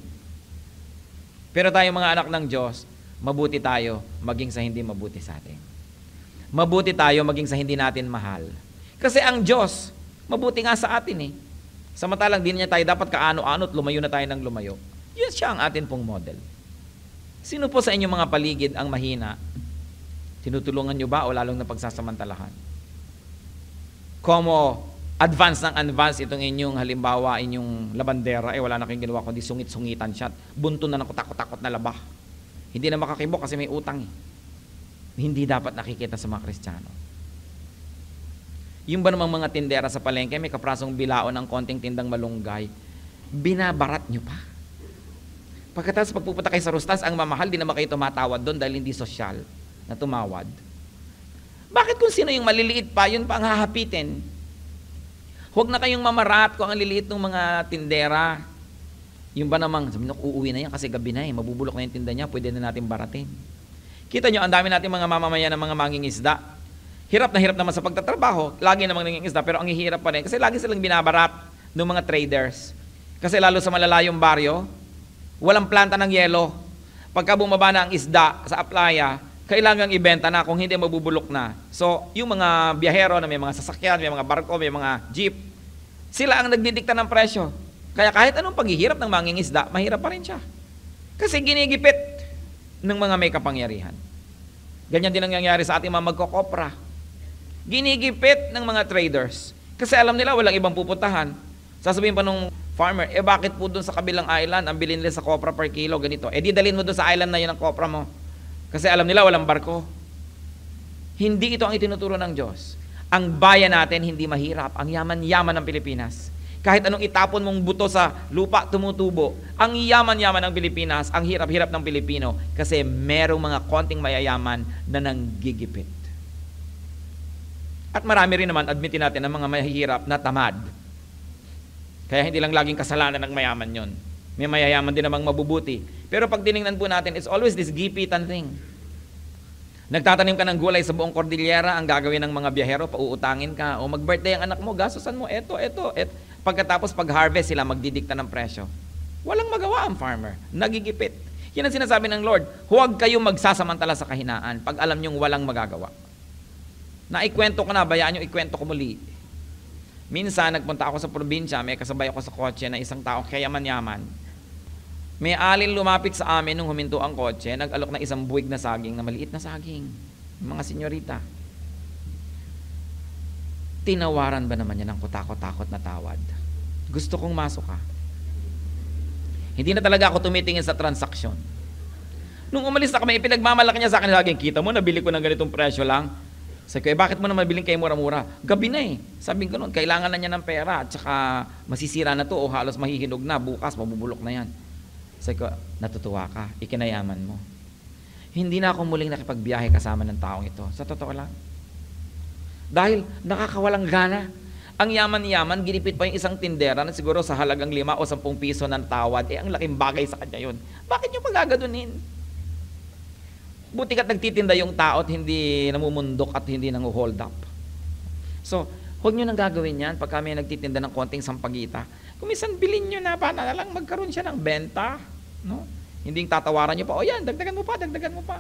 Pero tayo mga anak ng Diyos, mabuti tayo maging sa hindi mabuti sa atin. Mabuti tayo maging sa hindi natin mahal. Kasi ang Diyos, mabuti nga sa atin Samantalang di niya tayo dapat kaano-ano at lumayo na tayo ng lumayo. Yun siya ang atin pong model. Sino po sa inyong mga paligid ang mahina? Tinutulungan nyo ba o lalong napagsasamantalahan? Como advance ng advance itong inyong halimbawa, inyong labandera, wala na kayong ginawa kundi sungit-sungitan siya. Bunto na ng kutakot-takot na laba. Hindi na makakibok kasi may utang Hindi dapat nakikita sa mga Kristiyano. Yung ba namang mga tindera sa palengke, may kaprasong bilaon ng konting tindang malunggay, binabarat nyo pa. Pagkatapos pagpupunta kayo sa Rustas, ang mamahal, di naman kayo tumatawad doon dahil hindi sosyal na tumawad. Bakit kung sino yung maliliit pa, yun pa ang hahapitin? Huwag na kayong mamarat kung ang liliit ng mga tindera. Yung ba namang, sabi nyo, uuwi na yan kasi gabi na mabubulok na yung tinda niya, pwede na natin baratin. Kita nyo, ang dami natin mga mamamayan ng mga mangingisda. Hirap naman sa pagtatrabaho, lagi namang nangingisda, pero ang hihirap pa rin kasi lagi silang binabarat ng mga traders. Kasi lalo sa malalayong baryo, walang planta ng yelo. Pagka bumaba na ang isda sa playa, kailangang ibenta na kung hindi mabubulok na. So, yung mga biyahero na may mga sasakyan, may mga barko, may mga jeep, sila ang nagdidikta ng presyo. Kaya kahit anong paghihirap ng mangingisda, mahirap pa rin siya. Kasi ginigipit ng mga may kapangyarihan. Ganyan din ang nangyayari sa ating mga magkokopra. Ginigipit ng mga traders. Kasi alam nila walang ibang pupuntahan. Sasabihin pa nung farmer, bakit po dun sa kabilang island, ang bilhin nila sa kopra per kilo, ganito. Di dalhin mo dun sa island na yun ang kopra mo. Kasi alam nila walang barko. Hindi ito ang itinuturo ng Diyos. Ang bayan natin hindi mahirap. Ang yaman-yaman ng Pilipinas. Kahit anong itapon mong buto sa lupa, tumutubo. Ang yaman-yaman ng Pilipinas, ang hirap-hirap ng Pilipino. Kasi merong mga konting mayayaman na nanggigipit. At marami rin naman, admitin natin, ang mga mahihirap na tamad. Kaya hindi lang laging kasalanan ng mayaman yon. May mayayaman din namang mabubuti. Pero pag tinignan po natin, it's always this gipitan thing. Nagtatanim ka ng gulay sa buong Cordillera, ang gagawin ng mga biyahero, pauutangin ka, o mag-birthday ang anak mo, gastusan mo, eto. Pagkatapos pag-harvest sila, magdidikta ng presyo. Walang magawa ang farmer. Nagigipit. Yan ang sinasabi ng Lord, huwag kayong magsasamantala sa kahinaan pag alam nyong walang magagawa. Naikwento ko na, bayaan nyo, ikwento ko muli. Minsan, nagpunta ako sa probinsya, may kasabay ako sa kotse na isang tao kayaman-yaman. May alin lumapit sa amin nung huminto ang kotse, nag-alok na isang buwig na saging, na maliit na saging. Mga senyorita. Tinawaran ba naman yan ng kutakot-takot na tawad? Gusto kong masok ka. Hindi na talaga ako tumitingin sa transaksyon. Nung umalis na kami, ipinagmamalaki niya sa akin saging, kita mo, nabili ko ng ganitong presyo lang. Sabi ko, bakit mo naman biling kayo mura-mura? Gabi na Sabi ko noon, kailangan na niya ng pera at saka masisira na to o halos mahihinog na, bukas mabubulok na yan. Sabi ko, natutuwa ka, ikinayaman mo. Hindi na ako muling nakipagbiyahe kasama ng taong ito. Sa totoo lang. Dahil nakakawalang gana. Ang yaman-yaman, ginipit pa yung isang tindera na siguro sa halagang 5 o 10 piso ng tawad, ang laking bagay sa kanya yun. Bakit nyo pagagadunin? Buti ka't nagtitinda yung tao at hindi namumundok at hindi nangu-hold up. So, huwag nyo nang gagawin yan pag kami nagtitinda ng konting sampagita. Kung minsan bilhin nyo na, paano na lang magkaroon siya ng benta. No? Hindi yung tatawaran nyo pa, o yan, dagdagan mo pa.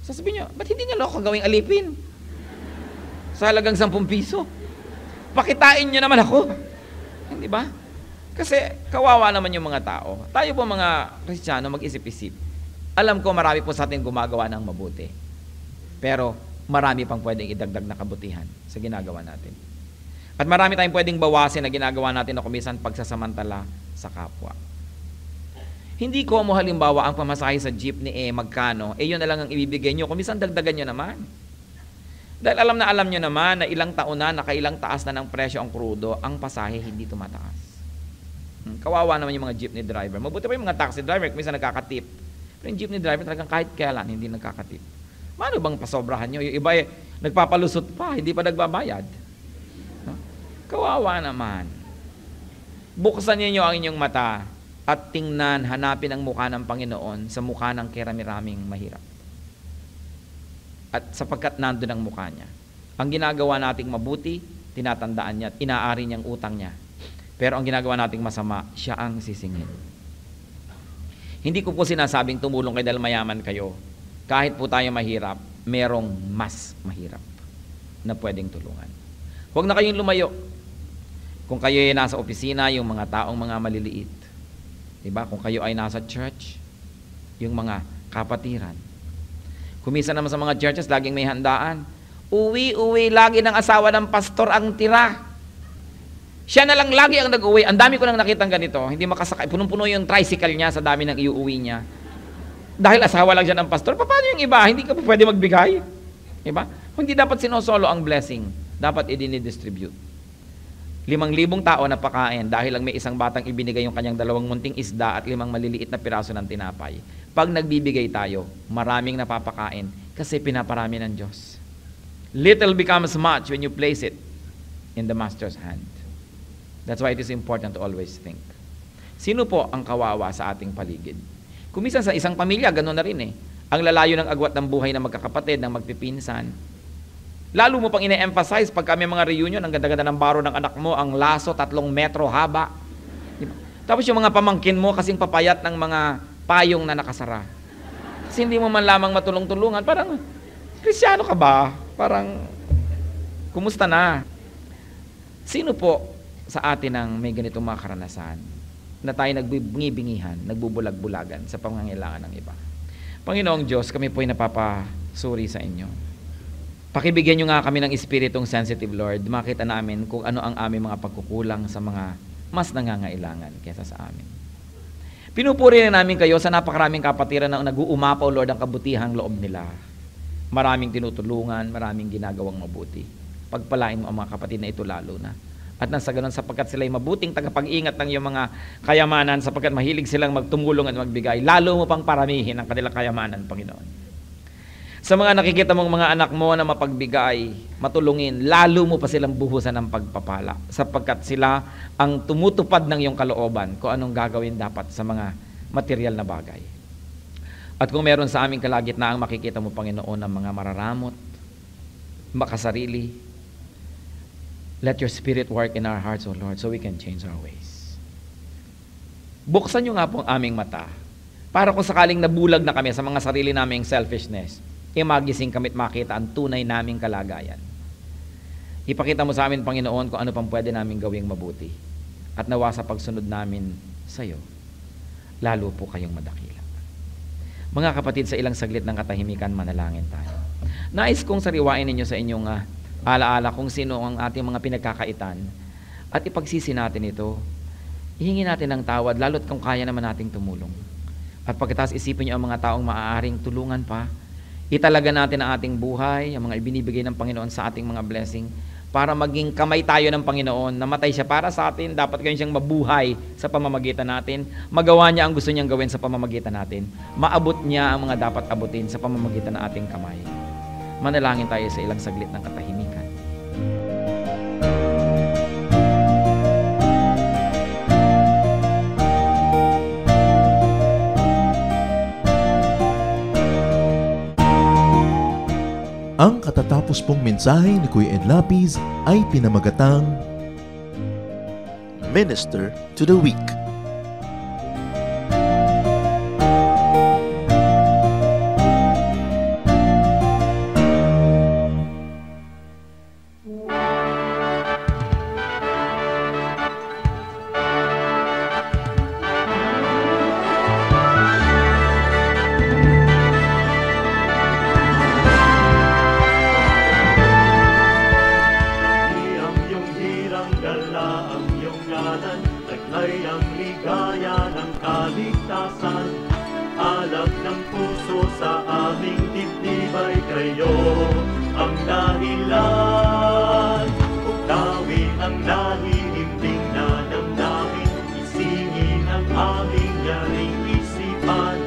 Sasabihin nyo, ba't hindi nyo loko gawing alipin? Sa halagang 10 piso. Pakitain nyo naman ako. Hindi ba? Kasi kawawa naman yung mga tao. Tayo po mga Kristiyano, mag-isip-isip. Alam ko marami po sa atin gumagawa ng mabuti. Pero marami pang pwedeng idagdag na kabutihan sa ginagawa natin. At marami tayong pwedeng bawasin na ginagawa natin na kumisan pagsasamantala sa kapwa. Hindi ko mo halimbawa ang pamasahe sa jeepney magkano, yun na lang ang ibibigay nyo, kumisan dagdagan nyo naman. Dahil alam nyo naman na ilang taon na, nakailang taas na ng presyo ang krudo, ang pasahe hindi tumataas. Kawawa naman yung mga jeepney driver. Mabuti pa yung mga taxi driver, kumisan nagkakatip. Pero yung jeepney driver talagang kahit kailan hindi nagkakatip. Paano bang pasobrahan nyo? Yung iba nagpapalusot pa, hindi pa nagbabayad. No? Kawawa naman. Buksan niyo ang inyong mata at tingnan, hanapin ang mukha ng Panginoon sa mukha ng kirami-raming mahirap. At sapagkat nandun ang mukha niya. Ang ginagawa nating mabuti, tinatandaan niya at inaari niyang utang niya. Pero ang ginagawa nating masama, siya ang sisingin. Hindi ko po sinasabing tumulong kayo dahil mayaman kayo. Kahit po tayo mahirap, merong mas mahirap na pwedeng tulungan. Huwag na kayong lumayo. Kung kayo ay nasa opisina, yung mga taong mga maliliit. Diba? Kung kayo ay nasa church, yung mga kapatiran. Kumisa naman sa mga churches, laging may handaan. Uwi, lagi ng asawa ng pastor ang tira. Siya na lang lagi ang nag-uwi. Ang dami ko nang nakitang ganito. Hindi makasakay. Punong-puno yung tricycle niya sa dami ng iuuwi niya. Dahil asawa lang siya ng pastor. Paano yung iba? Hindi ka pa pwede magbigay. Diba? Hindi dapat sinosolo ang blessing. Dapat i-distribute. 5,000 tao na pakain dahil lang may isang batang ibinigay yung kanyang 2 munting isda at 5 maliliit na piraso ng tinapay. Pag nagbibigay tayo, maraming napapakain kasi pinaparami ng Diyos. Little becomes much when you place it in the Master's hand. That's why it is important to always think. Sino po ang kawawa sa ating paligid? Kung minsan sa isang pamilya, gano'n na rin eh. Ang lalayo ng agwat ng buhay ng magkakapatid, ng magpipinsan. Lalo mo pang ine-emphasize pag kami mga reunion, ang ganda-ganda ng baro ng anak mo, ang laso, 3 metro haba. Diba? Tapos yung mga pamangkin mo, kasing papayat ng mga payong na nakasara. Kasi hindi mo man lamang matulong-tulungan. Parang, Kristiyano ka ba? Parang, kumusta na? Sino po sa atin ang may ganitong mga karanasan na tayo nagbibingi-bingihan, nagbubulag-bulagan sa pangangailangan ng iba? Panginoong Diyos, kami po ay napapasuri sa inyo. Pakibigyan nyo nga kami ng espiritong sensitive, Lord. Makita namin kung ano ang aming mga pagkukulang sa mga mas nangangailangan kaysa sa amin. Pinupuri na namin kayo sa napakaraming kapatiran na nag-uumapaw, Lord, ang kabutihang loob nila. Maraming tinutulungan, maraming ginagawang mabuti. Pagpalain mo ang mga kapatid na ito lalo na. At nang sa ganun, sapagkat sila'y mabuting tagapag-ingat ng iyong mga kayamanan, sapagkat mahilig silang magtumulong at magbigay, lalo mo pang paramihin ang kanilang kayamanan, Panginoon. Sa mga nakikita mong mga anak mo na mapagbigay, matulungin, lalo mo pa silang buhusan ng pagpapala, sapagkat sila ang tumutupad ng iyong kalooban kung anong gagawin dapat sa mga material na bagay. At kung meron sa aming kalagitnaang makikita mo, Panginoon, ng mga mararamot, makasarili, let your Spirit work in our hearts, O Lord, so we can change our ways. Buksan nyo nga po ang aming mata para kung sakaling nabulag na kami sa mga sarili naming selfishness, magising kami at makita ang tunay naming kalagayan. Ipakita mo sa amin, Panginoon, kung ano pang pwede naming gawing mabuti. At nawa sa pagsunod namin sa iyo, lalo po kayong madakila. Mga kapatid, sa ilang saglit ng katahimikan, manalangin tayo. Nais kong sariwain ninyo sa inyong alaala kung sino ang ating mga pinagkakaitan at ipagsisi natin ito. Ihingi natin ng tawad, lalo't kung kaya naman nating tumulong. At pagkatapos isipin niyo ang mga taong maaaring tulungan pa, italaga natin ang ating buhay, ang mga ibinibigay ng Panginoon sa ating mga blessing, para maging kamay tayo ng Panginoon. Namatay siya para sa atin, dapat ganyan siyang mabuhay sa pamamagitan natin. Magawa niya ang gusto niyang gawin sa pamamagitan natin. Maabot niya ang mga dapat abutin sa pamamagitan ng ating kamay. Manalangin tayo sa ilang saglit ng katahimikan. Ang katatapos pong mensahe ni Kuya Ed Lapis ay pinamagatang Minister to the Weak. Taglay ang ligaya ng kaligtasan. Alab ng puso sa aming dibdib ay kayo ang dahilan. Uktawin ang nahihimling na damdamin, isingin ang aming yaring isipan.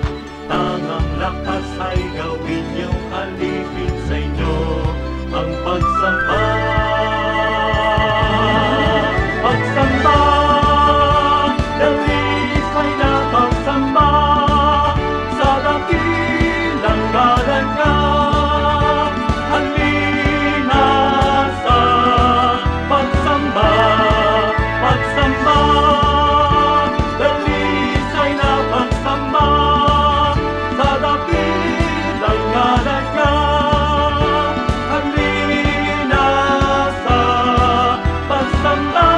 Tangang lakas ay gawin niyong alipin sa inyo ang pagsamba. Pagsamba, dalis ay napagsamba sa dakilang ngalan niya. Halina sa pagsamba, pagsamba, dalis ay napagsamba sa dakilang ngalan niya. Halina sa pagsamba.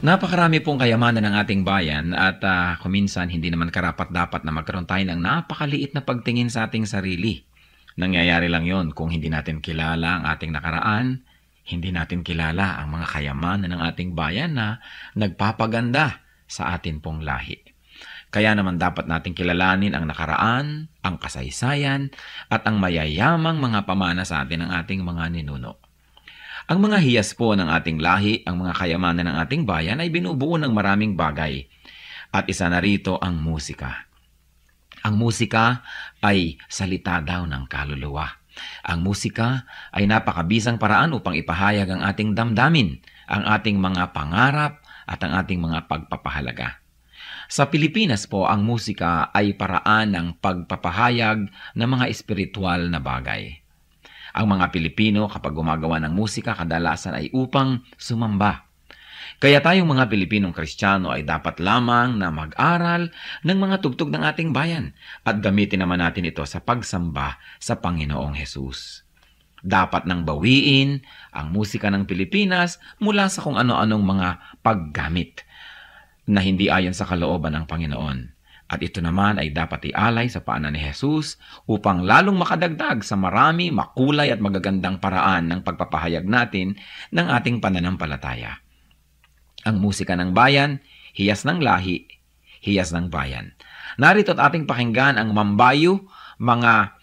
Napakarami pong kayamanan ng ating bayan at kuminsan hindi naman karapat-dapat na magkaroon tayo ng napakaliit na pagtingin sa ating sarili. Nangyayari lang yon kung hindi natin kilala ang ating nakaraan, hindi natin kilala ang mga kayamanan ng ating bayan na nagpapaganda sa atin pong lahi. Kaya naman dapat natin kilalanin ang nakaraan, ang kasaysayan, at ang mayayamang mga pamana sa atin ng ating mga ninuno. Ang mga hiyas po ng ating lahi, ang mga kayamanan ng ating bayan ay binubuo ng maraming bagay. At isa na rito ang musika. Ang musika ay salita daw ng kaluluwa. Ang musika ay napakabisang paraan upang ipahayag ang ating damdamin, ang ating mga pangarap at ang ating mga pagpapahalaga. Sa Pilipinas po, ang musika ay paraan ng pagpapahayag ng mga espiritual na bagay. Ang mga Pilipino kapag gumagawa ng musika kadalasan ay upang sumamba. Kaya tayong mga Pilipinong Kristiyano ay dapat lamang na mag-aral ng mga tugtog ng ating bayan at gamitin naman natin ito sa pagsamba sa Panginoong Hesus. Dapat nang bawiin ang musika ng Pilipinas mula sa kung ano-anong mga paggamit na hindi ayon sa kalooban ng Panginoon. At ito naman ay dapat ialay sa paanan ni Jesus upang lalong makadagdag sa marami, makulay at magagandang paraan ng pagpapahayag natin ng ating pananampalataya. Ang musika ng bayan, hiyas ng lahi, hiyas ng bayan. Narito at ating pakinggan ang mambayo, mga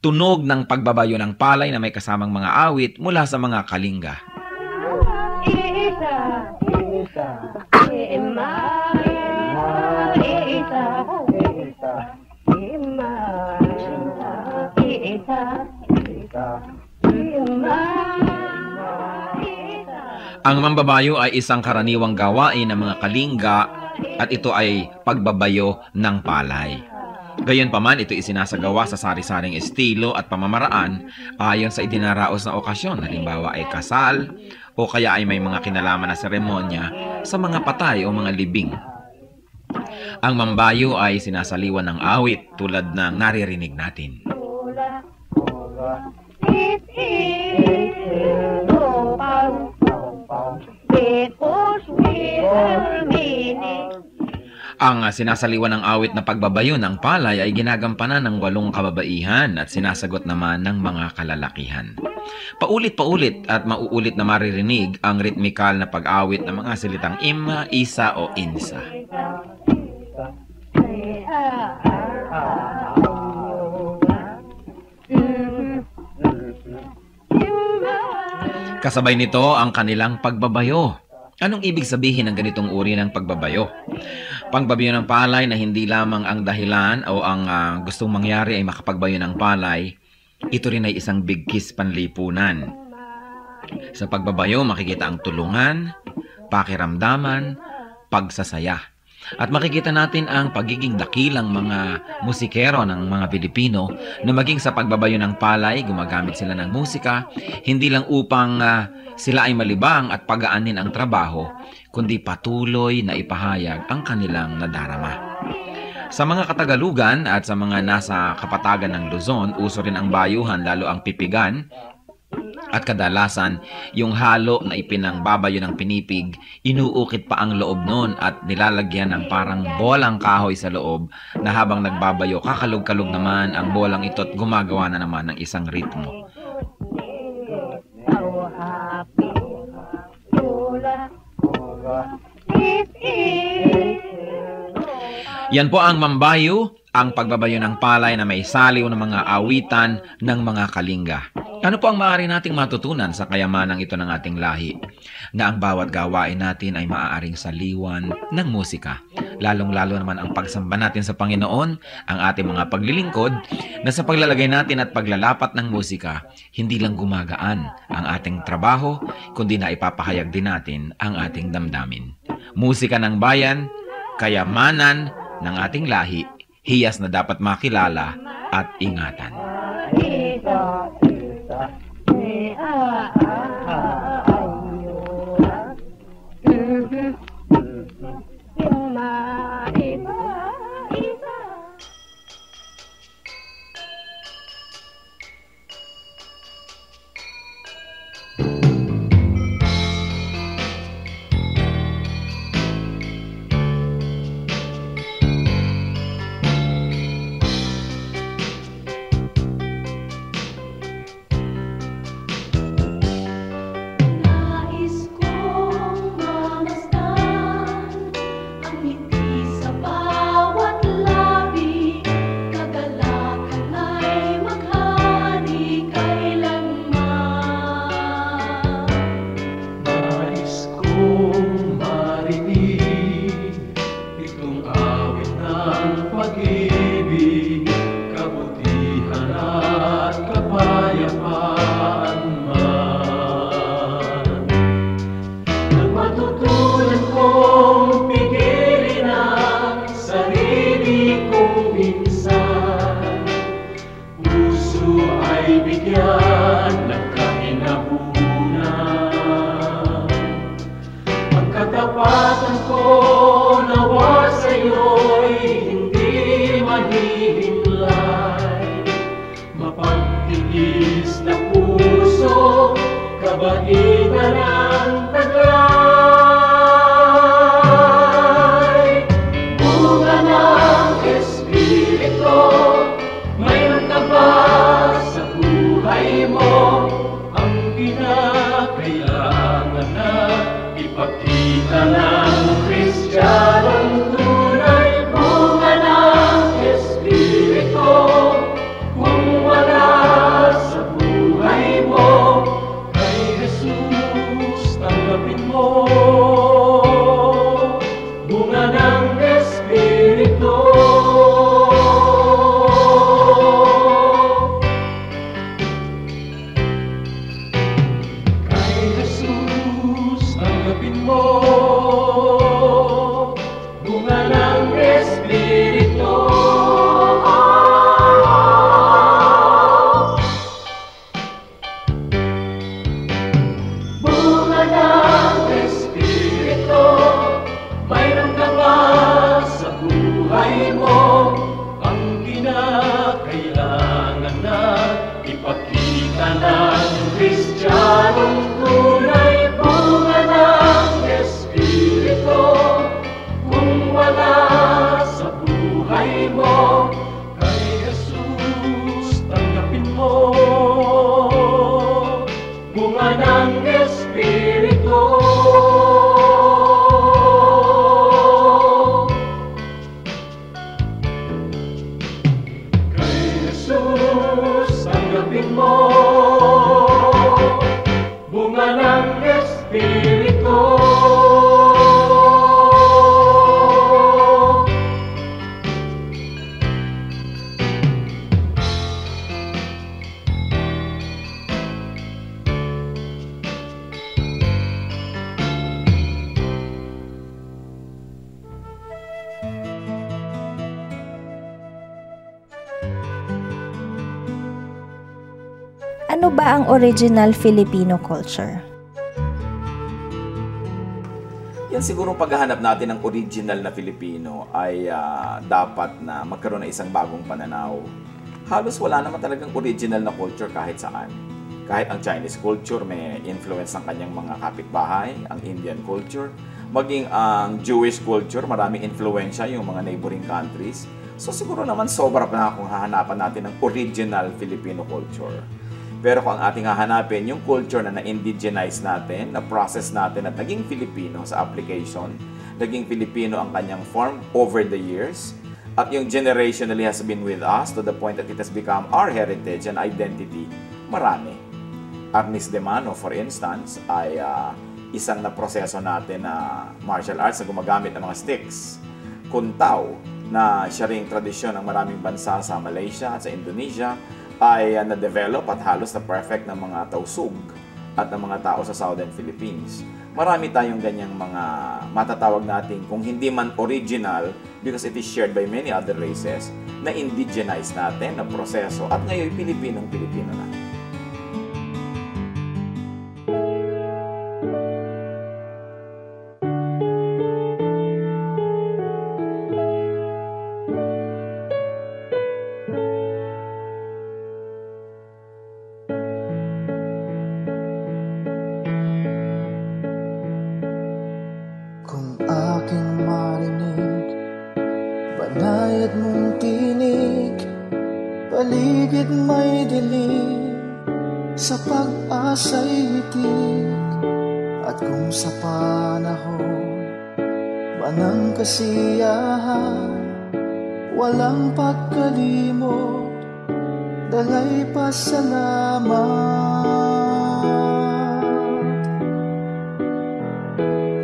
tunog ng pagbabayo ng palay na may kasamang mga awit mula sa mga kalinga. Ang mambabayo ay isang karaniwang gawain ng mga kalinga at ito ay pagbabayo ng palay. Gayunpaman, ito isinasagawa sa sari-saring estilo at pamamaraan ayon sa idinaraos na okasyon. Halimbawa ay kasal o kaya ay may mga kinalaman na seremonya sa mga patay o mga libing. Ang mambayo ay sinasaliwan ng awit tulad ng naririnig natin. Ang sinasaliwan ng awit na pagbabayo ng palay ay ginagampanan ng 8 kababaihan at sinasagot naman ng mga kalalakihan. Paulit-paulit at mauulit na maririnig ang ritmikal na pag-awit ng mga salitang ima, isa o insa. Kasabay nito ang kanilang pagbabayo. Anong ibig sabihin ng ganitong uri ng pagbabayo? Pagbabayo ng palay na hindi lamang ang dahilan o ang gustong mangyari ay makapagbayo ng palay, ito rin ay isang bigkis panlipunan. Sa pagbabayo, makikita ang tulungan, pakiramdaman, pagsasaya. At makikita natin ang pagiging dakilang mga musikero ng mga Pilipino na maging sa pagbabayo ng palay, gumagamit sila ng musika, hindi lang upang sila ay malibang at pagaanin ang trabaho, kundi patuloy na ipahayag ang kanilang nadarama. Sa mga Katagalugan at sa mga nasa kapatagan ng Luzon, uso rin ang bayuhan, lalo ang pipigan. At kadalasan, yung halo na ipinangbabayo ng pinipig, inuukit pa ang loob noon at nilalagyan ng parang bolang kahoy sa loob na habang nagbabayo, kakalog-kalog naman ang bolang ito at gumagawa na naman ng isang ritmo. Yan po ang mambayo, ang pagbabayo ng palay na may saliw ng mga awitan ng mga kalinga. Ano po ang maaari nating matutunan sa kayamanang ito ng ating lahi? Na ang bawat gawain natin ay maaaring saliwan ng musika. Lalong-lalo naman ang pagsamba natin sa Panginoon, ang ating mga paglilingkod, na sa paglalagay natin at paglalapat ng musika, hindi lang gumagaan ang ating trabaho, kundi na ipapahayag din natin ang ating damdamin. Musika ng bayan, kayamanan ng ating lahi, hiyas na dapat makilala at ingatan. Bunga ng tanggapin mo. Bunga ng Espiritu. Bunga ng Espiritu, mayroon ka ba sa buhay mo ang kinakailangan na ipakita ng Kristiyanong tunay? Bunga ng Espiritu, kung wala sa buhay mo, kay Jesus tanggapin mo. Bunga ng Espiritu. Kay Jesus tanggapin mo. Bunga ng Espiritu. Ano ba ang original Filipino culture? Yan siguro paghahanap natin ng original na Filipino ay dapat na magkaroon ng isang bagong pananaw. Halos wala naman talagang original na culture kahit saan. Kahit ang Chinese culture may influence ng kanyang mga kapitbahay, ang Indian culture, maging ang Jewish culture, maraming influensya yung mga neighboring countries. So siguro naman sobra pa kung hahanapan natin ng original Filipino culture. Pero kung ang ating hahanapin, yung culture na na-indigenize natin, na-process natin at naging Filipino sa application, naging Filipino ang kanyang form over the years, at yung generationally has been with us to the point that it has become our heritage and identity, marami. Arnis de Mano, for instance, ay isang na-proseso natin na martial arts na gumagamit ng mga sticks. Kuntao, na siya ring tradisyon ng maraming bansa sa Malaysia at sa Indonesia, ay na-develop at halos na perfect ng mga tausug at ng mga tao sa Southern Philippines. Marami tayong ganyang mga matatawag natin, kung hindi man original, because it is shared by many other races, na indigenize natin, na proseso, at ngayon Pilipinong-Pilipino na. Banayad mong tinig, paligid may dilim, sa pag-asa'y hitik. At kung sa panahon ba ng kasiyahan, walang pagkalimot, dalay pasalamat.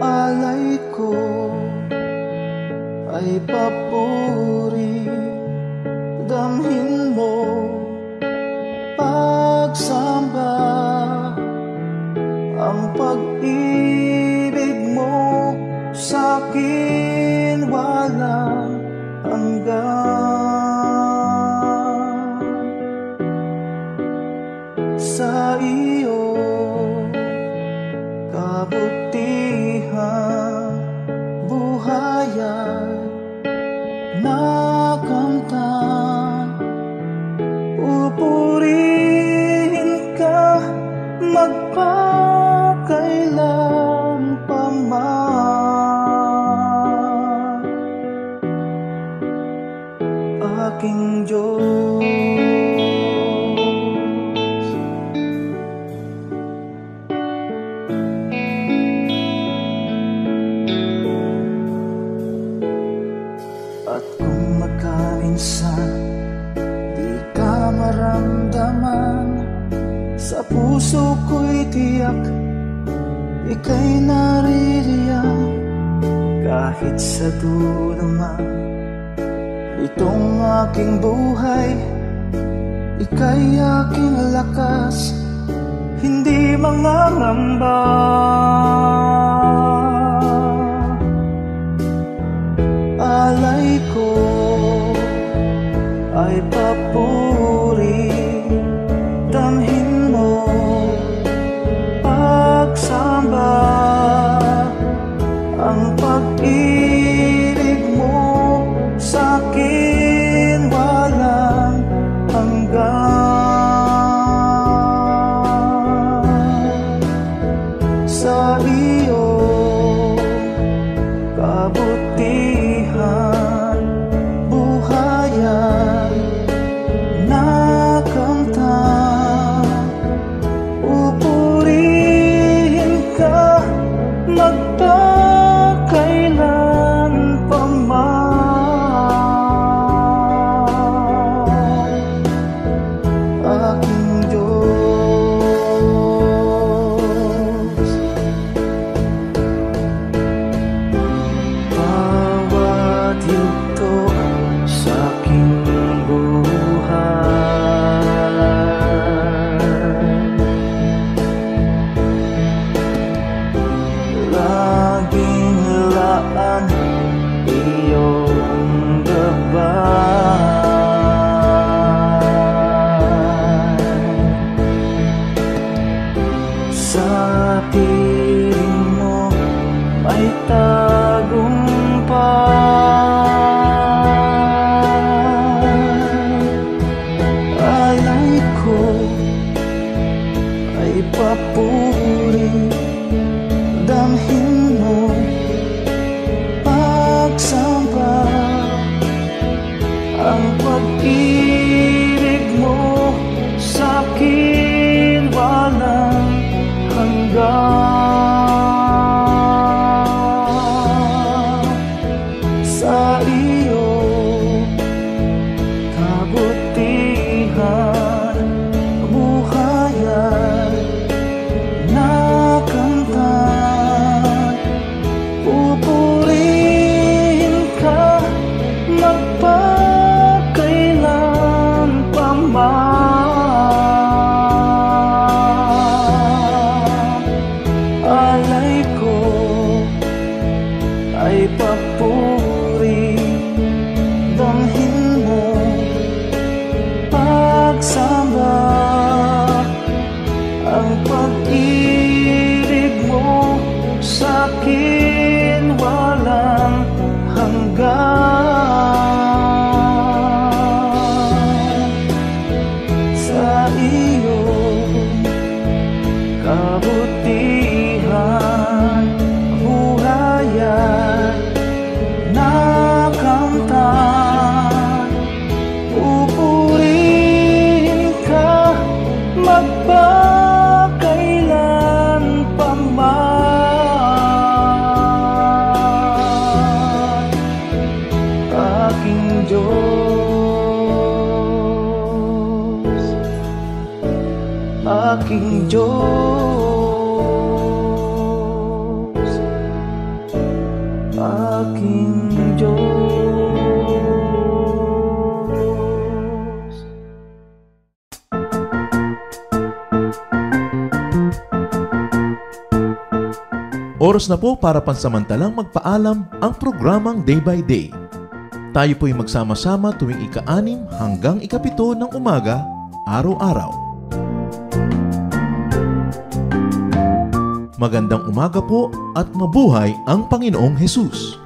Alay ko ay papuri, damhin mo pagsamba, ang pag-ibig mo sa'kin walang hanggan. Sa iyo kabutihan buhayan nakamtan, pupurihin ka magpakailan pa man, aking Diyos. At kung magkaminsan di ka maramdaman, sa puso ko'y tiyak ika'y naririyan. Kahit sa dulo man itong aking buhay, ika'y aking lakas, hindi mangangamba. sa piling mo may tagumpay. Alay ko ay papuri, damhin mo pagsamba. Ang pag-ibig mo sa'kin walang hanggan. Sa iyo kabutihan, buhayan, nakamtan. Pupurihin ka magpakailan pa man. Alay ko ay papuri, damhin mo pagsamba. Ang pag-ibig mo sa'kin walang hanggan. Sa iyo kabutihan, buhayan, nakamtan. Pupurihin ka magpakailan pa man. Aking Diyos, aking Diyos, aking Diyos. Oras na po para pansamantalang magpaalam ang programang Day by Day. Tayo po'y magsama-sama tuwing ika-6 hanggang ika-7 ng umaga, araw-araw. Magandang umaga po at mabuhay ang Panginoong Hesus!